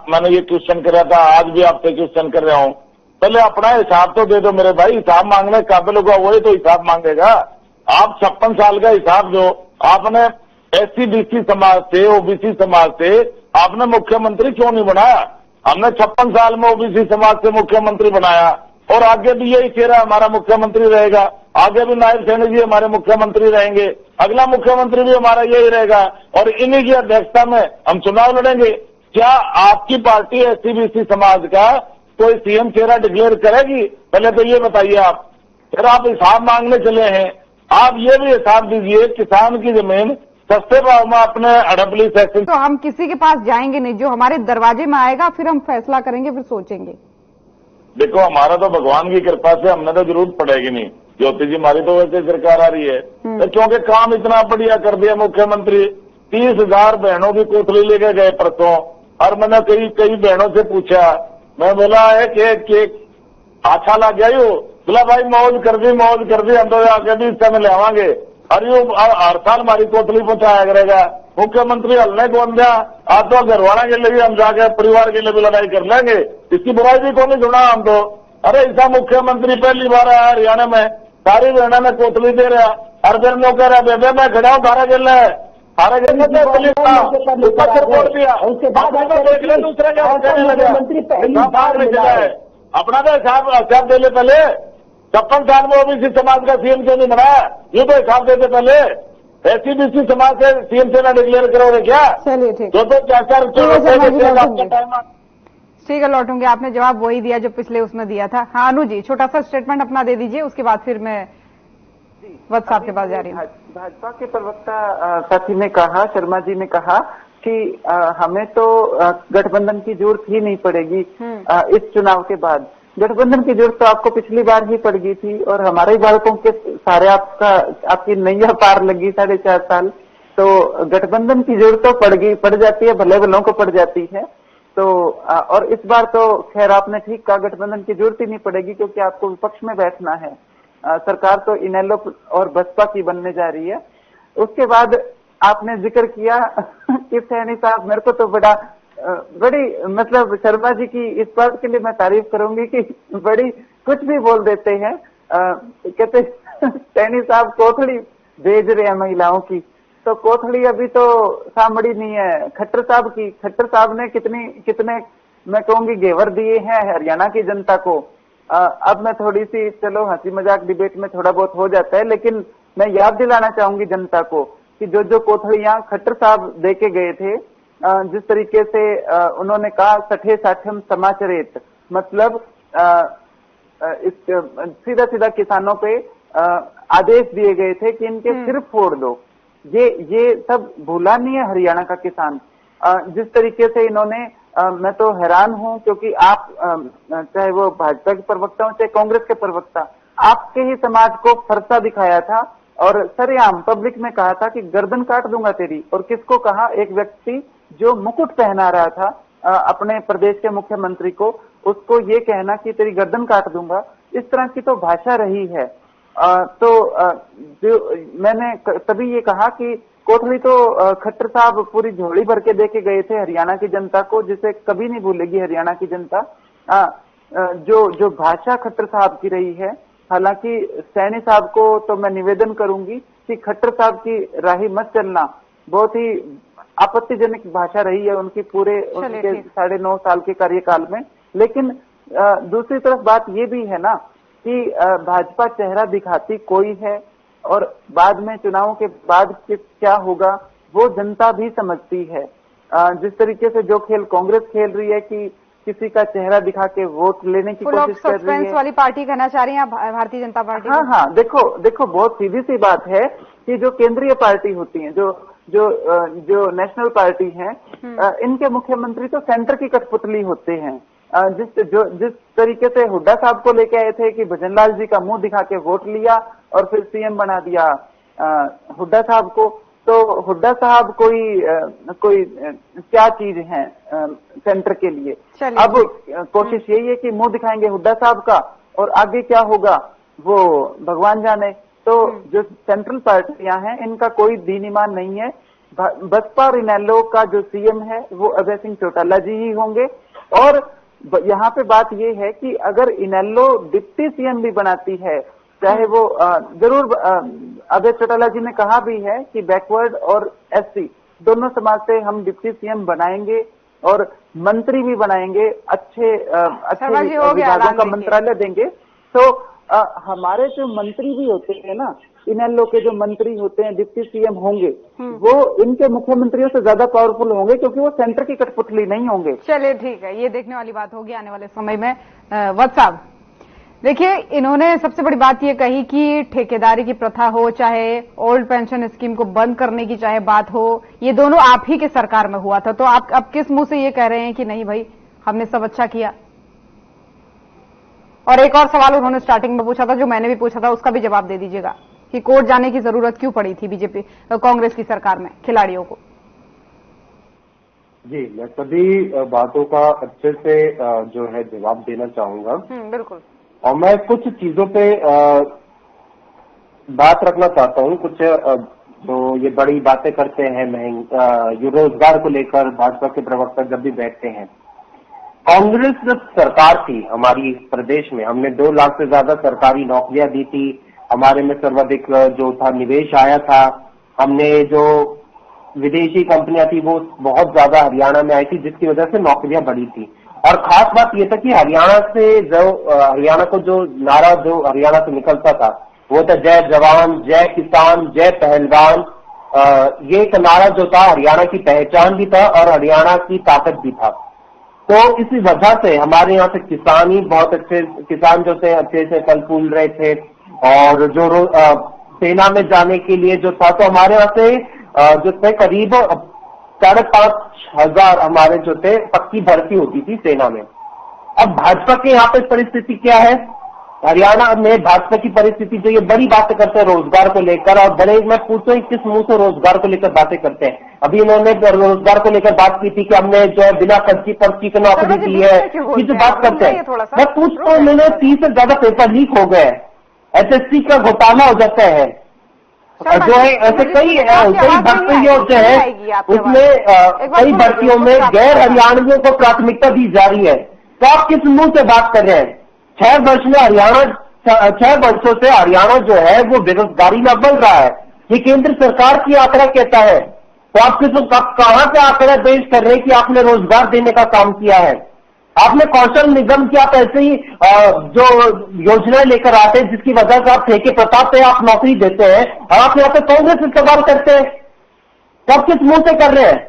मैंने ये क्वेश्चन कराया था, आज भी आपसे क्वेश्चन कर रहा हूं, पहले अपना हिसाब तो दे दो मेरे भाई। हिसाब मांगने काबिल होगा वही तो हिसाब मांगेगा। आप 56 साल का हिसाब दो, आपने एससी बीसी समाज से, ओबीसी समाज से आपने मुख्यमंत्री क्यों नहीं बनाया? हमने 56 साल में ओबीसी समाज से मुख्यमंत्री बनाया और आगे भी यही चेहरा हमारा मुख्यमंत्री रहेगा। आगे भी नायब सैनी जी हमारे मुख्यमंत्री रहेंगे, अगला मुख्यमंत्री भी हमारा यही रहेगा और इन्हीं की अध्यक्षता में हम चुनाव लड़ेंगे। क्या आपकी पार्टी एससी बीसी समाज का कोई सीएम चेहरा डिक्लेयर करेगी? पहले तो ये बताइए आप। फिर आप हिसाब मांगने चले हैं, आप ये भी हिसाब दीजिए किसान की जमीन सस्ते भाव में अपने अड़बली सेक्शन। तो हम किसी के पास जाएंगे नहीं, जो हमारे दरवाजे में आएगा फिर हम फैसला करेंगे, फिर सोचेंगे। देखो हमारा तो भगवान की कृपा से हमने तो जरूरत पड़ेगी नहीं। ज्योति जी हमारी तो वैसे सरकार आ रही है तो क्योंकि काम इतना बढ़िया कर दिया मुख्यमंत्री। 30,000 बहनों की कोठली लेके गए परसों और मैंने कई बहनों से पूछा, मैं बोला है कि अच्छा लग गया यू, बोला भाई मौज कर दी हम तो आगे भी इस समय ले आवांगे और यू हर साल हमारी कोठली पहुंचाया करेगा मुख्यमंत्री। हलने को दिया आज तो घरवाला के लिए भी हम जाके परिवार के लिए भी लड़ाई कर लेंगे, इसकी बुराई भी को नहीं सुना हम तो। अरे ऐसा मुख्यमंत्री पहली बार आया हरियाणा में, सारी बहना में कोठली दे रहा और फिर लोग कह रहा बेबे मैं खड़ा हूँ तारा गिल है, तारा गिल ने रिपोर्ट दिया उसके बाद देख ले दूसरे है अपना तो हिसाब दे ले। पहले 56 साल में ओबीसी समाज का सीएम क्यों नहीं बनाया? ये तो हिसाब देते पहले। एससी बीसी समाज से सीएम से ना डिक्लेयर करोगे क्या? चलिए ठीक, तो 4 ठीक है लौटूंगे। आपने जवाब वही दिया जो पिछले उसमें दिया था। हाँ अनु जी छोटा सा स्टेटमेंट अपना दे दीजिए, उसके बाद फिर मैं वत्स साहब के पास जा रही हूँ। भाजपा के प्रवक्ता साथी ने कहा, शर्मा जी ने कहा कि हमें तो गठबंधन की जरूरत ही नहीं पड़ेगी इस चुनाव के बाद। गठबंधन की जरूरत तो आपको पिछली बार ही पड़ गई थी और हमारे बालकों के सारे आपकी नैया पार लगी 4.5 साल, तो गठबंधन की जरूरत तो पड़ जाती है, भले भलों को पड़ जाती है। तो और इस बार तो खैर आपने ठीक कहा, गठबंधन की जरूरत ही नहीं पड़ेगी क्योंकि आपको विपक्ष में बैठना है। सरकार तो इनेलो और बसपा की बनने जा रही है। उसके बाद आपने जिक्र किया कि सैनी साहब, मेरे को तो बड़ी मतलब शर्मा जी की इस बात के लिए मैं तारीफ करूंगी कि बड़ी कुछ भी बोल देते हैं। कहते सैनी साहब कोठड़ी भेज रहे हैं महिलाओं की, तो कोठड़ी अभी तो सामड़ी नहीं है खट्टर साहब की। खट्टर साहब ने कितने मैं कहूंगी घेवर दिए हैं हरियाणा की जनता को। अब मैं थोड़ी सी चलो हंसी मजाक डिबेट में थोड़ा बहुत हो जाता है, लेकिन मैं याद दिलाना चाहूंगी जनता को कि जो कोठड़ियां खट्टर साहब दे के गए थे, जिस तरीके से उन्होंने कहा सठे साठम समाचरेत, मतलब सीधा किसानों पे आदेश दिए गए थे कि इनके सिर फोड़ दो। ये सब भूला नहीं है हरियाणा का किसान। जिस तरीके से इन्होंने मैं तो हैरान हूं क्योंकि आप चाहे वो भाजपा के प्रवक्ता हो चाहे कांग्रेस के प्रवक्ता, आपके ही समाज को फरसा दिखाया था और सरेआम पब्लिक में कहा था कि गर्दन काट दूंगा तेरी। और किसको कहा? एक व्यक्ति जो मुकुट पहना रहा था अपने प्रदेश के मुख्यमंत्री को, उसको ये कहना कि तेरी गर्दन काट दूंगा। इस तरह की तो भाषा रही है। मैंने तभी ये कहा कि कोठरी तो खट्टर साहब पूरी झोली भर के देके गए थे हरियाणा की जनता को, जिसे कभी नहीं भूलेगी हरियाणा की जनता। जो भाषा खट्टर साहब की रही है, हालांकि सैनी साहब को तो मैं निवेदन करूंगी कि खट्टर साहब की राही मत चलना, बहुत ही आपत्तिजनक भाषा रही है उनकी पूरे उनके 9.5 साल के कार्यकाल में। लेकिन दूसरी तरफ बात ये भी है ना कि भाजपा चेहरा दिखाती कोई है और बाद में चुनावों के बाद क्या होगा वो जनता भी समझती है। जिस तरीके से जो खेल कांग्रेस खेल रही है कि किसी का चेहरा दिखा के वोट लेने की कोशिश कर रही है, वाली पार्टी कहना चाह रही है भारतीय जनता पार्टी। हाँ, देखो बहुत सीधी सी बात है कि जो केंद्रीय पार्टी होती है, जो नेशनल पार्टी है, इनके मुख्यमंत्री तो सेंटर की कठपुतली होते हैं। जिस तरीके से हुड्डा साहब को लेके आए थे कि भजनलाल जी का मुंह दिखा के वोट लिया और फिर सीएम बना दिया हुड्डा साहब को, तो हुड्डा साहब कोई क्या चीज है सेंटर के लिए। अब कोशिश यही है कि मुंह दिखाएंगे हुड्डा साहब का और आगे क्या होगा वो भगवान जाने। तो जो सेंट्रल पार्टियां हैं इनका कोई दीन ईमान नहीं है। बसपा और इनेलो का जो सीएम है वो अभय सिंह चौटाला जी ही होंगे। और यहाँ पे बात ये है कि अगर इनेलो डिप्टी सीएम भी बनाती है, चाहे वो जरूर अभय चौटाला जी ने कहा भी है कि बैकवर्ड और एससी दोनों समाज से हम डिप्टी सीएम बनाएंगे और मंत्री भी बनाएंगे, अच्छे विभागों का मंत्रालय देंगे। तो हमारे जो मंत्री भी होते हैं ना, इनेलो के जो मंत्री होते हैं, डिप्टी सीएम होंगे, वो इनके मुख्यमंत्रियों से ज्यादा पावरफुल होंगे क्योंकि वो सेंटर की कठपुतली नहीं होंगे। चलिए ठीक है, ये देखने वाली बात होगी आने वाले समय में। वत्स साहब देखिए, इन्होंने सबसे बड़ी बात ये कही कि ठेकेदारी की प्रथा हो, चाहे ओल्ड पेंशन स्कीम को बंद करने की चाहे बात हो, ये दोनों आप ही के सरकार में हुआ था। तो आप अब किस मुंह से ये कह रहे हैं कि नहीं भाई हमने सब अच्छा किया? और एक और सवाल उन्होंने स्टार्टिंग में पूछा था, जो मैंने भी पूछा था, उसका भी जवाब दे दीजिएगा कि कोर्ट जाने की जरूरत क्यों पड़ी थी बीजेपी कांग्रेस की सरकार में खिलाड़ियों को। जी, मैं सभी बातों का अच्छे से जो है जवाब देना चाहूंगा। बिल्कुल। और मैं कुछ चीजों पे बात रखना चाहता हूँ। कुछ जो ये बड़ी बातें करते हैं ये रोजगार को लेकर भाजपा के प्रवक्ता जब भी बैठते हैं, कांग्रेस जब सरकार थी हमारी प्रदेश में, हमने 2 लाख से ज्यादा सरकारी नौकरियां दी थी, हमारे में सर्वाधिक जो था निवेश आया था, हमने जो विदेशी कंपनियां थी वो बहुत ज्यादा हरियाणा में आई थी, जिसकी वजह से नौकरियां बढ़ी थी। और खास बात यह था कि हरियाणा को जो नारा जो हरियाणा से निकलता था वो था जय जवान, जय किसान, जय पहलवान। ये एक नारा जो था हरियाणा की पहचान भी था और हरियाणा की ताकत भी था। तो इसी वजह से हमारे यहाँ से किसान ही बहुत अच्छे, किसान जो थे अच्छे से फल फूल रहे थे। और जो सेना में जाने के लिए जो था, तो हमारे यहाँ से जो थे करीब 5,500 हमारे जो थे पक्की भर्ती होती थी सेना में। अब भाजपा के यहाँ पे परिस्थिति क्या है? हरियाणा में भाजपा की परिस्थिति जो ये बड़ी बातें करते हैं रोजगार को लेकर, और बड़े मैं पूछता हूँ किस मुंह से रोजगार को लेकर बातें करते हैं। अभी इन्होंने रोजगार को लेकर बात की थी कि हमने जो है बिना पर्ची की नौकरी दी है, ये जो बात करते हैं। मैं पूछता हूँ, मैंने 30 से ज्यादा पेपर लीक हो गए, एसएससी का घोटाला हो जाता है, जो है ऐसे कई भर्तियों जो है उसमें कई भर्तियों में गैर हरियाणवियों को प्राथमिकता दी जा रही है। तो आप किस मुंह से बात कर रहे हैं? 6 वर्षों से हरियाणा जो है वो बेरोजगारी में बढ़ रहा है, ये केंद्र सरकार की आंकड़ा कहता है। तो आप कहां से आंकड़ा पेश कर रहे हैं कि आपने रोजगार देने का काम किया है? आपने कौशल निगम की आप ऐसे ही जो योजनाएं लेकर आते हैं जिसकी वजह से आप ठेके प्रताप पे आप नौकरी देते हैं, और आप यहाँ पे कांग्रेस से सवाल करते हैं। तो आप किस मुंह से कर रहे हैं?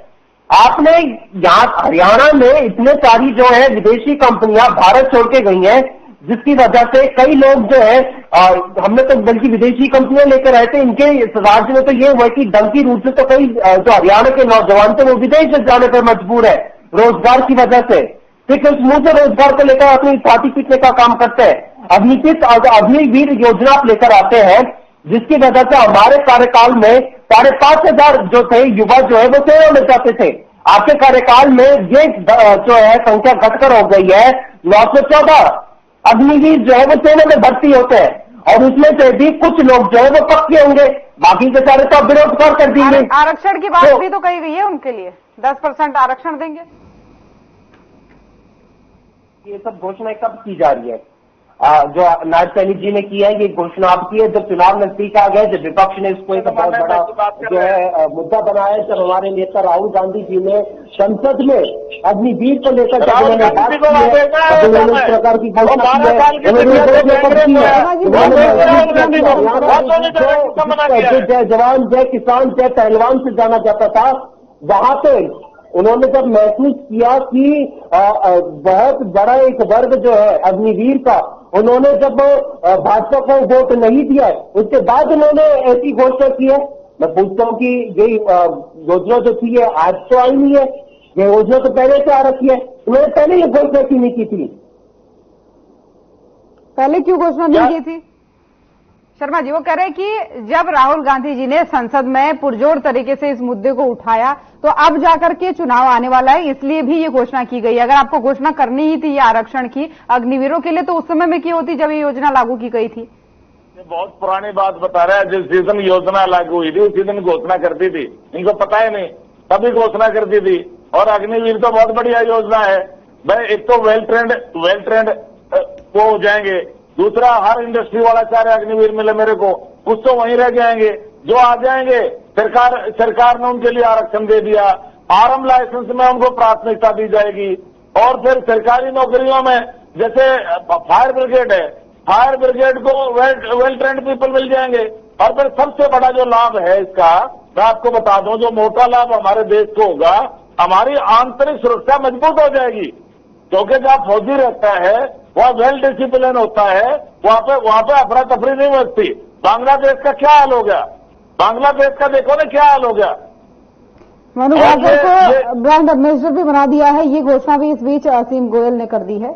आपने यहाँ हरियाणा में इतने सारी जो है विदेशी कंपनियां भारत छोड़ के गई हैं, जिसकी वजह से कई लोग जो है हमने तो बल्कि विदेशी कंपनियां लेकर आए थे, इनके राज्य में तो ये हुआ कि डंकी रूट से तो कई जो हरियाणा के नौजवान थे वो विदेश जाने पर मजबूर है रोजगार की वजह से। ठीक है, उस मुंह से रोजगार को लेकर अपनी छाती पीटने का काम करते हैं। अग्निवीर योजना आप लेकर आते हैं, जिसकी वजह से हमारे कार्यकाल में 5,500 जो थे युवा जो है वो सेना में जाते थे। आपके कार्यकाल में ये जो है संख्या घटकर हो गई है 914 अग्निवीर जो है वो सेना में भर्ती होते हैं। और उसमें से भी कुछ लोग जो है वो पक्के होंगे, बाकी के सारे तो विरोध कर देंगे। आरक्षण की बात भी तो कही गई है उनके लिए, 10% आरक्षण देंगे। ये सब घोषणाएं कब की जा रही है? जो नायब सैनिक जी ने की है, ये घोषणा आप की है जब चुनाव नजदीक आ गए, जब विपक्ष ने इसको एक बहुत बड़ा जो है मुद्दा बनाया, जब हमारे नेता राहुल गांधी जी ने संसद में अग्निवीर को लेकर जब उन्होंने बात की है, उन्होंने इस प्रकार की घोषणा की है, जय जवान जय किसान जय पहलवान से जाना जाता था, वहां पे उन्होंने जब महसूस किया कि बहुत बड़ा एक वर्ग जो है अग्निवीर का, उन्होंने जब भाजपा को वोट नहीं दिया, उसके बाद उन्होंने ऐसी घोषणा की है। मैं पूछता हूँ कि ये योजना जो थी ये आज तो आई नहीं है, ये योजना तो पहले से आ रखी है, उन्होंने पहले ये घोषणा क्यों नहीं की थी? पहले क्यों घोषणा नहीं की थी? शर्मा जी वो कह रहे हैं कि जब राहुल गांधी जी ने संसद में पुरजोर तरीके से इस मुद्दे को उठाया तो अब जाकर के चुनाव आने वाला है, इसलिए भी ये घोषणा की गई। अगर आपको घोषणा करनी ही थी ये आरक्षण की अग्निवीरों के लिए तो उस समय में की होती जब ये योजना लागू की गई थी। ये बहुत पुरानी बात बता रहा है, जिस दिन योजना लागू हुई थी उसी दिन घोषणा करती थी, इनको पता ही नहीं, तभी घोषणा करती थी। और अग्निवीर तो बहुत बढ़िया योजना है भाई, एक तो वेल ट्रेंड वो हो जाएंगे, दूसरा हर इंडस्ट्री वाला चाहे अग्निवीर मिले मेरे को, कुछ तो वहीं रह जाएंगे, जो आ जाएंगे सरकार ने उनके लिए आरक्षण दे दिया, आर्म लाइसेंस में उनको प्राथमिकता दी जाएगी। और फिर सरकारी नौकरियों में जैसे फायर ब्रिगेड है, फायर ब्रिगेड को वेल ट्रेंड पीपल मिल जाएंगे। और फिर सबसे बड़ा जो लाभ है इसका, मैं आपको बता दूं, जो मोटा लाभ हमारे देश को होगा, हमारी आंतरिक सुरक्षा मजबूत हो जाएगी, क्योंकि जहां फौजी रहता है वह वेल डिसिप्लिन होता है, वहां पे अफरा तफरी नहीं बचती। बांग्लादेश का क्या हाल हो गया, बांग्लादेश का देखो ना क्या हाल हो गया। मनु भाकर को ब्रांड एम्बेसडर भी बना दिया है, ये घोषणा भी इस बीच असीम गोयल ने कर दी है,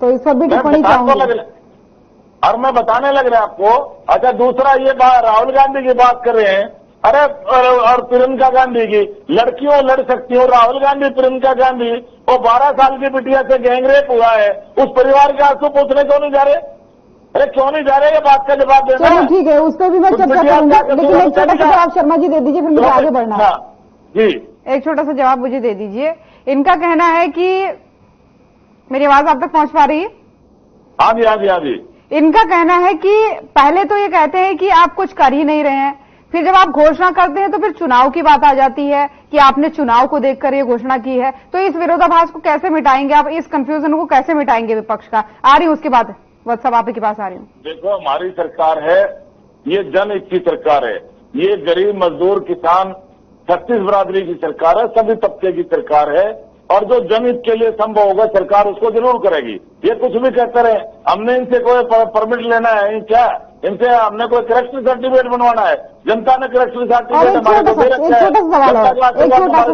तो इस पर भी टिप्पणी चाहूंगी। और मैं बताने लग रहा आपको। अच्छा, दूसरा ये राहुल गांधी की बात कर रहे हैं, अरे और प्रियंका गांधी की, लड़कियों लड़ सकती हो, राहुल गांधी प्रियंका गांधी, वो 12 साल की बिटिया से गैंगरेप हुआ है, उस परिवार के आंसू पूछने क्यों नहीं जा रहे? अरे क्यों नहीं जा रहे? ये बात का जवाब देना। चलो ठीक है, उस पर भी मैं चर्चा करूंगा, लेकिन एक छोटा सा जवाब शर्मा जी दे दीजिए, फिर मुझे आगे बढ़ना है। जी, एक छोटा सा जवाब मुझे दे दीजिए। इनका कहना है कि मेरी आवाज आप तक पहुंच पा रही है? हाँ जी, हाँ जी, हाँ जी। इनका कहना है कि पहले तो ये कहते हैं कि आप कुछ कर ही नहीं रहे हैं, फिर जब आप घोषणा करते हैं तो फिर चुनाव की बात आ जाती है कि आपने चुनाव को देखकर ये घोषणा की है। तो इस विरोधाभास को कैसे मिटाएंगे आप, इस कंफ्यूजन को कैसे मिटाएंगे विपक्ष का? आ रही हूं उसके बाद वत्स साहब आपके पास आ रही हूं। देखो, हमारी सरकार है, ये जनहित की सरकार है, ये गरीब मजदूर किसान छत्तीस बरादरी की सरकार है, सभी तबके की सरकार है, और जो जनहित के लिए संभव होगा सरकार उसको जरूर करेगी। ये कुछ भी कहते रहे, हमने इनसे कोई परमिट लेना है क्या? इनसे हमने कोई करेक्शन सर्टिफिकेट बनवाना है? जनता ने करेक्शन सर्टिफिकेट हमारे को दे रखा है। एक छोटा सा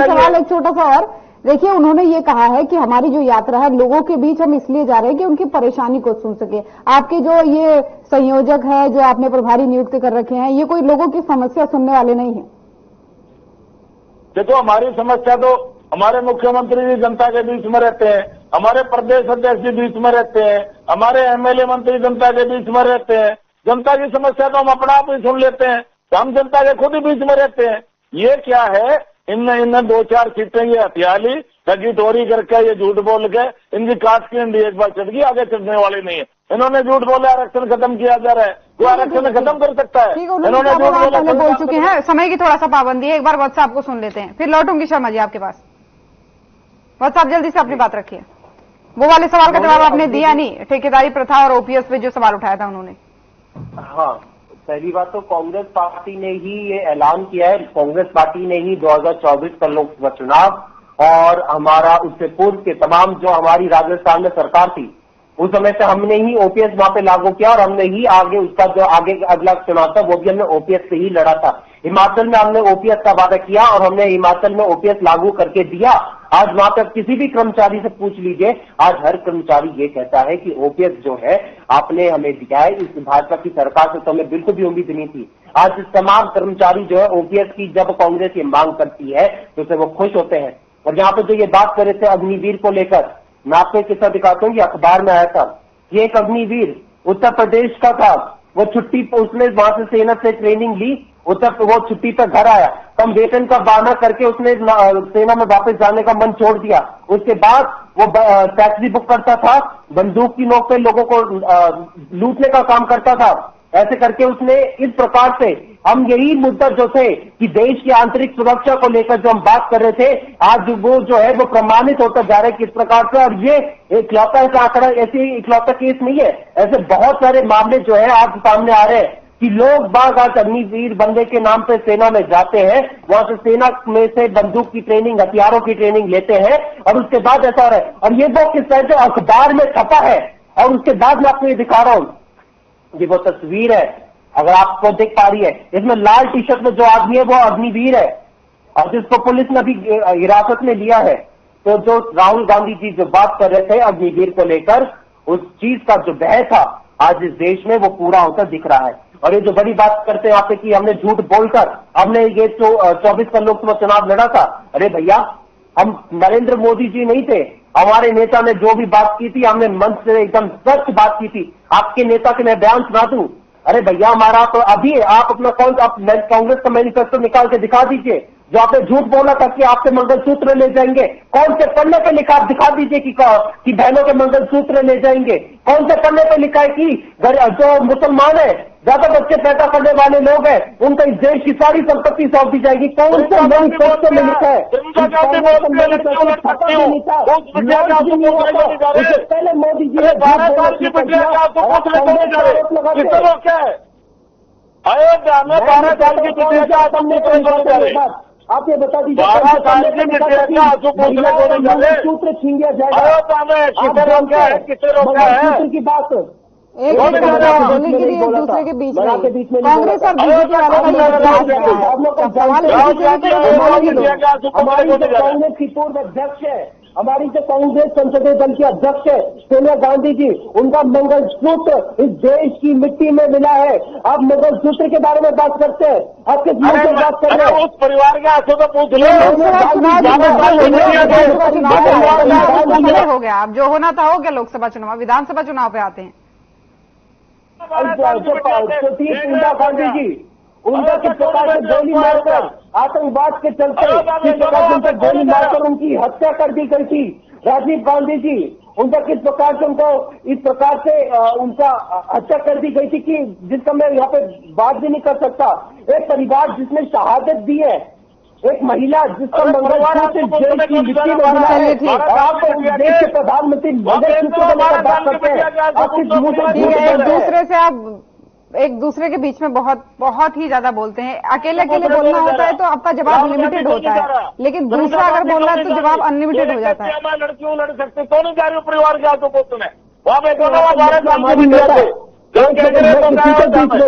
सवाल एक छोटा सा और देखिए, उन्होंने ये कहा है कि हमारी जो यात्रा है लोगों के बीच हम इसलिए जा रहे हैं कि उनकी परेशानी को सुन सके। आपके जो ये संयोजक है, जो आपने प्रभारी नियुक्त कर रखे हैं, ये कोई लोगों की समस्या सुनने वाले नहीं है। देखो, हमारी समस्या तो हमारे मुख्यमंत्री जी जनता के बीच में रहते हैं, हमारे प्रदेश अध्यक्ष जी बीच में रहते हैं, हमारे एमएलए मंत्री जनता के बीच में रहते हैं। जनता की समस्या तो हम अपना आप ही सुन लेते हैं, तो हम जनता के खुद ही बीच में रहते हैं। ये क्या है, इनने 2-4 सीटें ये हथिया ली, ठगी टोरी करके, ये झूठ बोल के इनकी काट की इंडी एक बार चढ़ गई, आगे चढ़ने वाली नहीं है। इन्होंने झूठ बोले आरक्षण खत्म किया जा रहा है, कोई आरक्षण खत्म कर सकता है? इन्होंने झूठ बोल चुके हैं। समय की थोड़ा सा पाबंदी है, एक बार वत्स साहब को सुन लेते हैं, फिर लौटूंगी शर्मा जी आपके पास। वत्स साहब जल्दी से अपनी बात रखिए। वो वाले सवाल का जवाब आपने दिया नहीं, ठेकेदारी प्रथा और ओपीएस पे जो सवाल उठाया था उन्होंने। हाँ, पहली बात तो कांग्रेस पार्टी ने ही ये ऐलान किया है, कांग्रेस पार्टी ने ही 2024 का लोकसभा चुनाव और हमारा उससे पूर्व के तमाम जो हमारी राजस्थान में सरकार थी, उस समय से हमने ही ओपीएस वहां पे लागू किया और हमने ही आगे उसका जो आगे अगला चुनाव था वो भी हमने ओपीएस से ही लड़ा था। हिमाचल में हमने ओपीएस का वादा किया और हमने हिमाचल में ओपीएस लागू करके दिया। आज वहां पर किसी भी कर्मचारी से पूछ लीजिए, आज हर कर्मचारी ये कहता है कि ओपीएस जो है आपने हमें दिया है, इस भाजपा की सरकार से तो हमें बिल्कुल भी उम्मीद नहीं थी। आज तमाम कर्मचारी जो है ओपीएस की जब कांग्रेस ये मांग करती है तो उसे वो खुश होते हैं। और यहाँ पे जो ये बात कर रहे थे अग्निवीर को लेकर, मैं आपको एक किस्सा दिखाता हूँ, ये अखबार में आया था। ये एक अग्निवीर उत्तर प्रदेश का था, वो छुट्टी पर, उसने वहां से सेना से ट्रेनिंग ली, वो छुट्टी पर घर आया, कम वेतन का बहाना करके उसने सेना में वापस जाने का मन छोड़ दिया। उसके बाद वो टैक्सी बुक करता था, बंदूक की नोक पे लोगों को लूटने का काम करता था। ऐसे करके उसने इस प्रकार से, हम यही मुद्दा जो थे कि देश की आंतरिक सुरक्षा को लेकर जो हम बात कर रहे थे, आज वो जो है वो प्रमाणित होता जा रहा है किस प्रकार से। और ये इकलौता ऐसा आंकड़ा, ऐसे इकलौता केस नहीं है, ऐसे बहुत सारे मामले जो है आज सामने आ रहे हैं कि लोग बाग आज अग्निवीर बनने के नाम पे सेना में जाते हैं, वहां से सेना में से बंदूक की ट्रेनिंग, हथियारों की ट्रेनिंग लेते हैं, और उसके बाद ऐसा हो रहा है। और ये वो किस तरह से अखबार में छपा है, और उसके बाद मैं आपको ये दिखा रहा हूं, ये वो तस्वीर है, अगर आपको देख पा रही है, इसमें लाल टी शर्ट में जो आदमी है वो अग्निवीर है, और जिसको पुलिस ने अभी हिरासत में लिया है। तो जो राहुल गांधी जी जो बात कर रहे थे अग्निवीर को लेकर, उस चीज का जो बहस था आज इस देश में वो पूरा होता दिख रहा है। और ये जो बड़ी बात करते हैं आप कि हमने झूठ बोलकर हमने ये 24 का लोकसभा चुनाव लड़ा था, अरे भैया हम नरेंद्र मोदी जी नहीं थे, हमारे नेता ने जो भी बात की थी हमने मंच से एकदम सच बात की थी। आपके नेता के मैं बयान सुना दूं, अरे भैया हमारा तो अभी आप अपना कांग्रेस का मैनिफेस्टो निकाल के दिखा दीजिए, जो आपने झूठ बोला था कि आपसे मंगलसूत्र ले जाएंगे, कौन से पन्ने पे लिखा, आप दिखा दीजिए कि बहनों के मंगलसूत्र ले जाएंगे, कौन से पन्ने पे लिखा है कि जो मुसलमान है, ज्यादा बच्चे पैदा करने वाले लोग हैं, उनको इस देश की सारी संपत्ति सौंप दी जाएगी, कौन से मैनिफेस्टो में लिखा है? पहले मोदी जी ने अयोध्या में 12 साल की बिटिया का आतंक जा रहे, आप ये बता दीजिए 12 साल की बिटिया का सूत्र छीन लिया जाएगा अयोध्या में, किसे रोका है, किसे रोका है की बात एक बोलने के लिए एक दूसरे के बीच में कांग्रेस और बीजेपी कांग्रेस की पूर्व अध्यक्ष है, हमारी जो कांग्रेस संसदीय दल की अध्यक्ष है सोनिया गांधी जी, उनका मंगलसूत्र इस देश की मिट्टी में मिला है। आप मंगलसूत्र के बारे में बात करते हैं, आप किस मुद्दे पर बात कर रहे हैं? उस परिवार के आंसू तो पूछ लो, हो गया, अब जो होना था हो गया। लोकसभा चुनाव, विधानसभा चुनाव पे आते हैं। इंदिरा गांधी जी उनका किस प्रकार से गोली मारकर आतंकवाद के चलते किस प्रकार से उनको गोली मारकर उनकी हत्या कर दी गई थी। राजीव गांधी जी उनका किस प्रकार से उनको इस प्रकार से उनका हत्या कर दी गई थी कि जिसका मैं यहाँ पे बात भी नहीं कर सकता। एक परिवार जिसने शहादत दी है, एक महिला जिसका मंगलसूत्र जेल की मिट्टी में मिला है, आप देश के प्रधानमंत्री मंगलसूत्र को लेकर बात करते हैं। आप किस मुंह से एक दूसरे से आप एक दूसरे के बीच में बहुत ही ज्यादा बोलते हैं। अकेले बोलना होता है तो आपका जवाब लिमिटेड होता है, लेकिन दूसरा अगर बोल रहा है तो जवाब अनलिमिटेड हो जाता है। मैं लड़कियों लड़ सकते तो नहीं जा रही हूँ परिवार के हाथों को तुम्हें वहां पे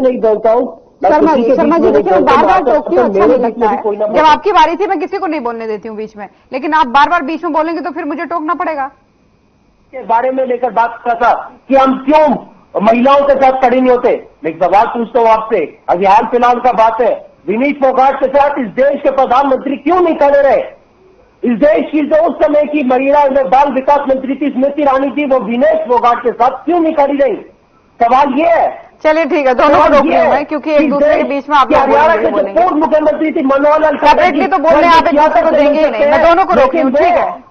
नहीं बोलता हूँ। शर्मा जी देखिए, बार बार टोकती हूँ, अच्छा नहीं लगता है। जब आपकी बारी थी मैं किसी को नहीं बोलने देती हूँ बीच में, लेकिन आप बार बार बीच में बोलेंगे तो फिर मुझे टोकना पड़ेगा। के बारे में लेकर बात कर था कि हम क्यों महिलाओं के साथ खड़े नहीं होते। एक सवाल पूछता हूँ आपसे, अभी हाल फिलहाल का बात है, विनीत फोगाट के साथ इस देश के प्रधानमंत्री क्यों नहीं खड़े रहे? इस देश की जो उस समय की महिला बाल विकास मंत्री थी स्मृति ईरानी जी, वो विनीत फोगाट के साथ क्यों नहीं खड़ी रही? सवाल ये है। चलिए ठीक है, दोनों को रोक रही हूँ मैं, क्योंकि एक दूसरे के बीच में आप हरियाणा के जो पूर्व मुख्यमंत्री थी मनोहर लाल सेपरेटली तो बोलने आप एक दूसरे को देंगे ही नहीं, मैं दोनों को रोक रही हूँ। ठीक है,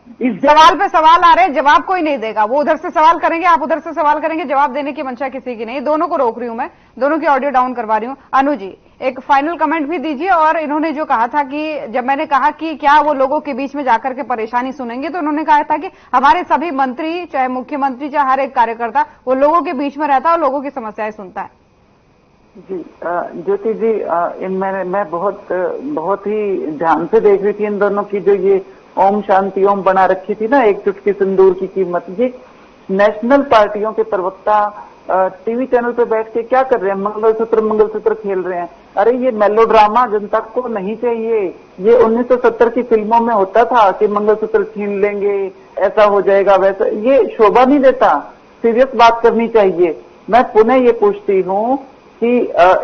सवाल पे सवाल आ रहे हैं, जवाब कोई नहीं देगा। वो उधर से सवाल करेंगे, आप उधर से सवाल करेंगे, जवाब देने की मंशा किसी की नहीं। दोनों को रोक रही हूं मैं, दोनों की ऑडियो डाउन करवा रही हूं। अनु जी एक फाइनल कमेंट भी दीजिए। और इन्होंने जो कहा था कि जब मैंने कहा कि क्या वो लोगों के बीच में जाकर के परेशानी सुनेंगे, तो उन्होंने कहा था कि हमारे सभी मंत्री, चाहे मुख्यमंत्री, चाहे हर एक कार्यकर्ता, वो लोगों के बीच में रहता है और लोगों की समस्याएं सुनता है। जी ज्योति जी, मैं बहुत ही ध्यान से देख रही थी इन दोनों की जो ये ओम शांति ओम बना रखी थी ना, एक चुटकी सिंदूर की कीमत। ये नेशनल पार्टियों के प्रवक्ता टीवी चैनल पे बैठ के क्या कर रहे हैं? मंगलसूत्र खेल रहे हैं। अरे ये मेलोड्रामा जनता को नहीं चाहिए। ये 1970 की फिल्मों में होता था कि मंगलसूत्र छीन लेंगे, ऐसा हो जाएगा, वैसा। ये शोभा नहीं देता, सीरियस बात करनी चाहिए। मैं पुनः ये पूछती हूँ कि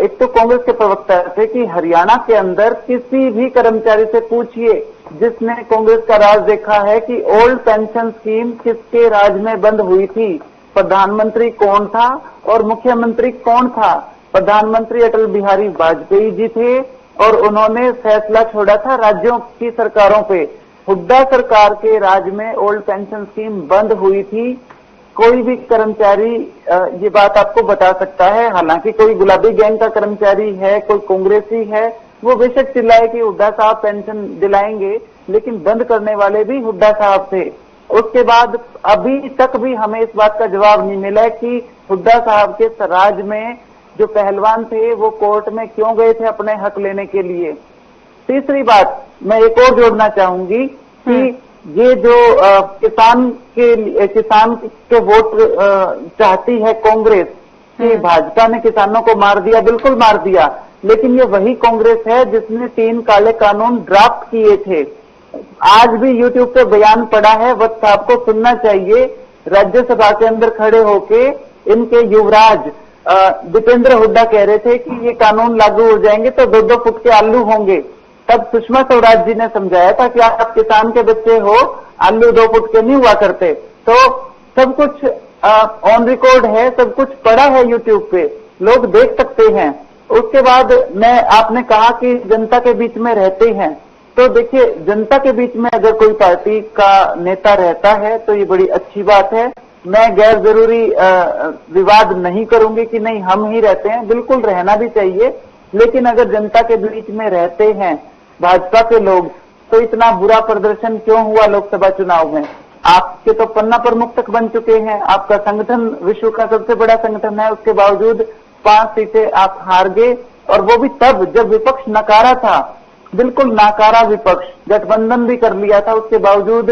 एक तो कांग्रेस के प्रवक्ता थे कि हरियाणा के अंदर किसी भी कर्मचारी से पूछिए जिसने कांग्रेस का राज देखा है कि ओल्ड पेंशन स्कीम किसके राज में बंद हुई थी। प्रधानमंत्री कौन था और मुख्यमंत्री कौन था। प्रधानमंत्री अटल बिहारी वाजपेयी जी थे और उन्होंने फैसला छोड़ा था राज्यों की सरकारों पे। हुड्डा सरकार के राज में ओल्ड पेंशन स्कीम बंद हुई थी। कोई भी कर्मचारी ये बात आपको बता सकता है, हालांकि कोई गुलाबी गैंग का कर्मचारी है, कोई कांग्रेसी है, वो बेशक चिल्लाए कि हुड्डा साहब पेंशन दिलाएंगे, लेकिन बंद करने वाले भी हुड्डा साहब थे। उसके बाद अभी तक भी हमें इस बात का जवाब नहीं मिला कि हुड्डा साहब के राज में जो पहलवान थे वो कोर्ट में क्यों गए थे अपने हक लेने के लिए। तीसरी बात मैं एक और जोड़ना चाहूंगी कि ये जो किसान के वोट चाहती है कांग्रेस कि भाजपा ने किसानों को मार दिया, बिल्कुल मार दिया, लेकिन ये वही कांग्रेस है जिसने 3 काले कानून ड्राफ्ट किए थे। आज भी यूट्यूब पे बयान पड़ा है, वक्त आपको सुनना चाहिए। राज्यसभा के अंदर खड़े होके इनके युवराज दीपेंद्र हुड्डा कह रहे थे कि ये कानून लागू हो जाएंगे तो 2-2 फुट के आलू होंगे। तब सुषमा स्वराज जी ने समझाया था कि आप किसान के बच्चे हो, आलू 2 फुट के नहीं हुआ करते। तो सब कुछ ऑन रिकॉर्ड है, सब कुछ पड़ा है यूट्यूब पे, लोग देख सकते हैं। उसके बाद आपने कहा कि जनता के बीच में रहते हैं, तो देखिए जनता के बीच में अगर कोई पार्टी का नेता रहता है तो ये बड़ी अच्छी बात है। मैं गैर जरूरी विवाद नहीं करूंगी कि नहीं हम ही रहते हैं, बिल्कुल रहना भी चाहिए, लेकिन अगर जनता के बीच में रहते हैं भाजपा के लोग तो इतना बुरा प्रदर्शन क्यों हुआ लोकसभा चुनाव में। आपके तो पन्ना प्रमुख तक बन चुके हैं, आपका संगठन विश्व का सबसे बड़ा संगठन है, उसके बावजूद 5 सीटें आप हार गए, और वो भी तब जब विपक्ष नकारा था, बिल्कुल नाकारा विपक्ष, गठबंधन भी कर लिया था, उसके बावजूद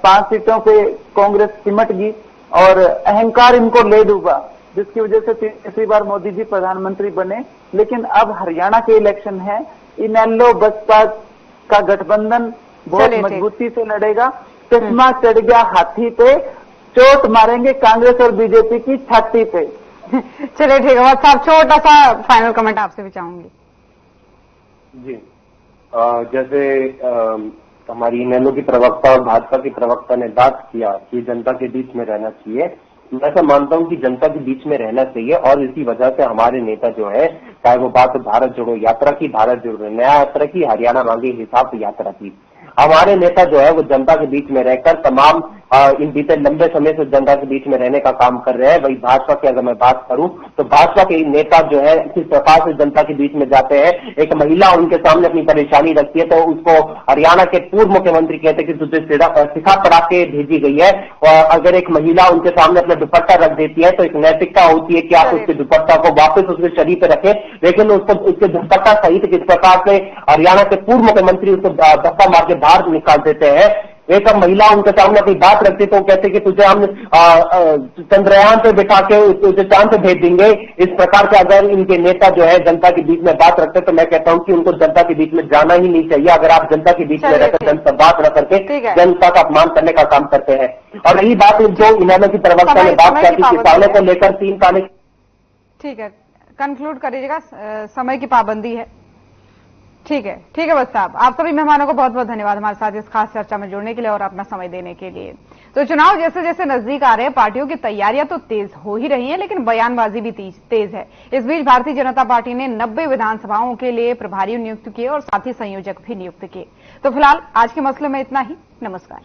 5 सीटों पे कांग्रेस सिमट गई और अहंकार इनको ले डूबा, जिसकी वजह से तीसरी बार मोदी जी प्रधानमंत्री बने। लेकिन अब हरियाणा के इलेक्शन है, इनेलो बसपा का गठबंधन बहुत मजबूती से लड़ेगा। चश्मा चढ़ गया हाथी पे, चोट मारेंगे कांग्रेस और बीजेपी की छाती पे। चलिए ठीक है साहब, छोटा सा फाइनल कमेंट आपसे भी चाहूंगी। जी जैसे हमारी इनेलो की प्रवक्ता और भाजपा की प्रवक्ता ने बात किया कि जनता के बीच में रहना चाहिए, मैं ऐसा मानता हूं कि जनता के बीच में रहना चाहिए, और इसी वजह से हमारे नेता जो है, चाहे वो बात भारत जोड़ो यात्रा की, भारत जोड़ो नया यात्रा की, हरियाणा मांगे हिसाब से यात्रा की, हमारे नेता जो है वो जनता के बीच में रहकर तमाम इन बीते लंबे समय से जनता के बीच में रहने का काम कर रहे हैं। वही भाजपा की अगर मैं बात करूं तो भाजपा के नेता जो है किस प्रकार से जनता के बीच में जाते हैं। एक महिला उनके सामने अपनी परेशानी रखती है तो उसको हरियाणा के पूर्व मुख्यमंत्री कहते हैं कि तुझे सिखा पढ़ा के भेजी गई है, और अगर एक महिला उनके सामने अपना दुपट्टा रख देती है तो एक नैतिकता होती है कि आप उसके दुपट्टा को वापस उसके शरीर पे रखें, लेकिन उसको उसके दुपट्टा सहित किस प्रकार से हरियाणा के पूर्व मुख्यमंत्री उसको धक्का मार के बाहर निकाल देते हैं। एक महिला उनके सामने अपनी बात रखती तो कहते कि तुझे हम चंद्रयान पे बिठा के तुझे चांद पे भेज देंगे। इस प्रकार से अगर इनके नेता जो है जनता के बीच में बात रखते तो मैं कहता हूं कि उनको जनता के बीच में जाना ही नहीं चाहिए। अगर आप जनता के बीच में रहकर जनता बात न करके जनता का अपमान करने का काम करते हैं। और यही बात जो इनेलो की प्रवक्ता ने बात की किसानों को लेकर 3 काले, ठीक है कंक्लूड करिएगा, समय की पाबंदी है। ठीक है बस साहब, आप सभी मेहमानों को बहुत बहुत धन्यवाद हमारे साथ इस खास चर्चा में जुड़ने के लिए और अपना समय देने के लिए। तो चुनाव जैसे जैसे नजदीक आ रहे हैं, पार्टियों की तैयारियां तो तेज हो ही रही हैं, लेकिन बयानबाजी भी तेज है। इस बीच भारतीय जनता पार्टी ने 90 विधानसभाओं के लिए प्रभारी नियुक्त किए और साथ ही संयोजक भी नियुक्त किए। तो फिलहाल आज के मसले में इतना ही। नमस्कार।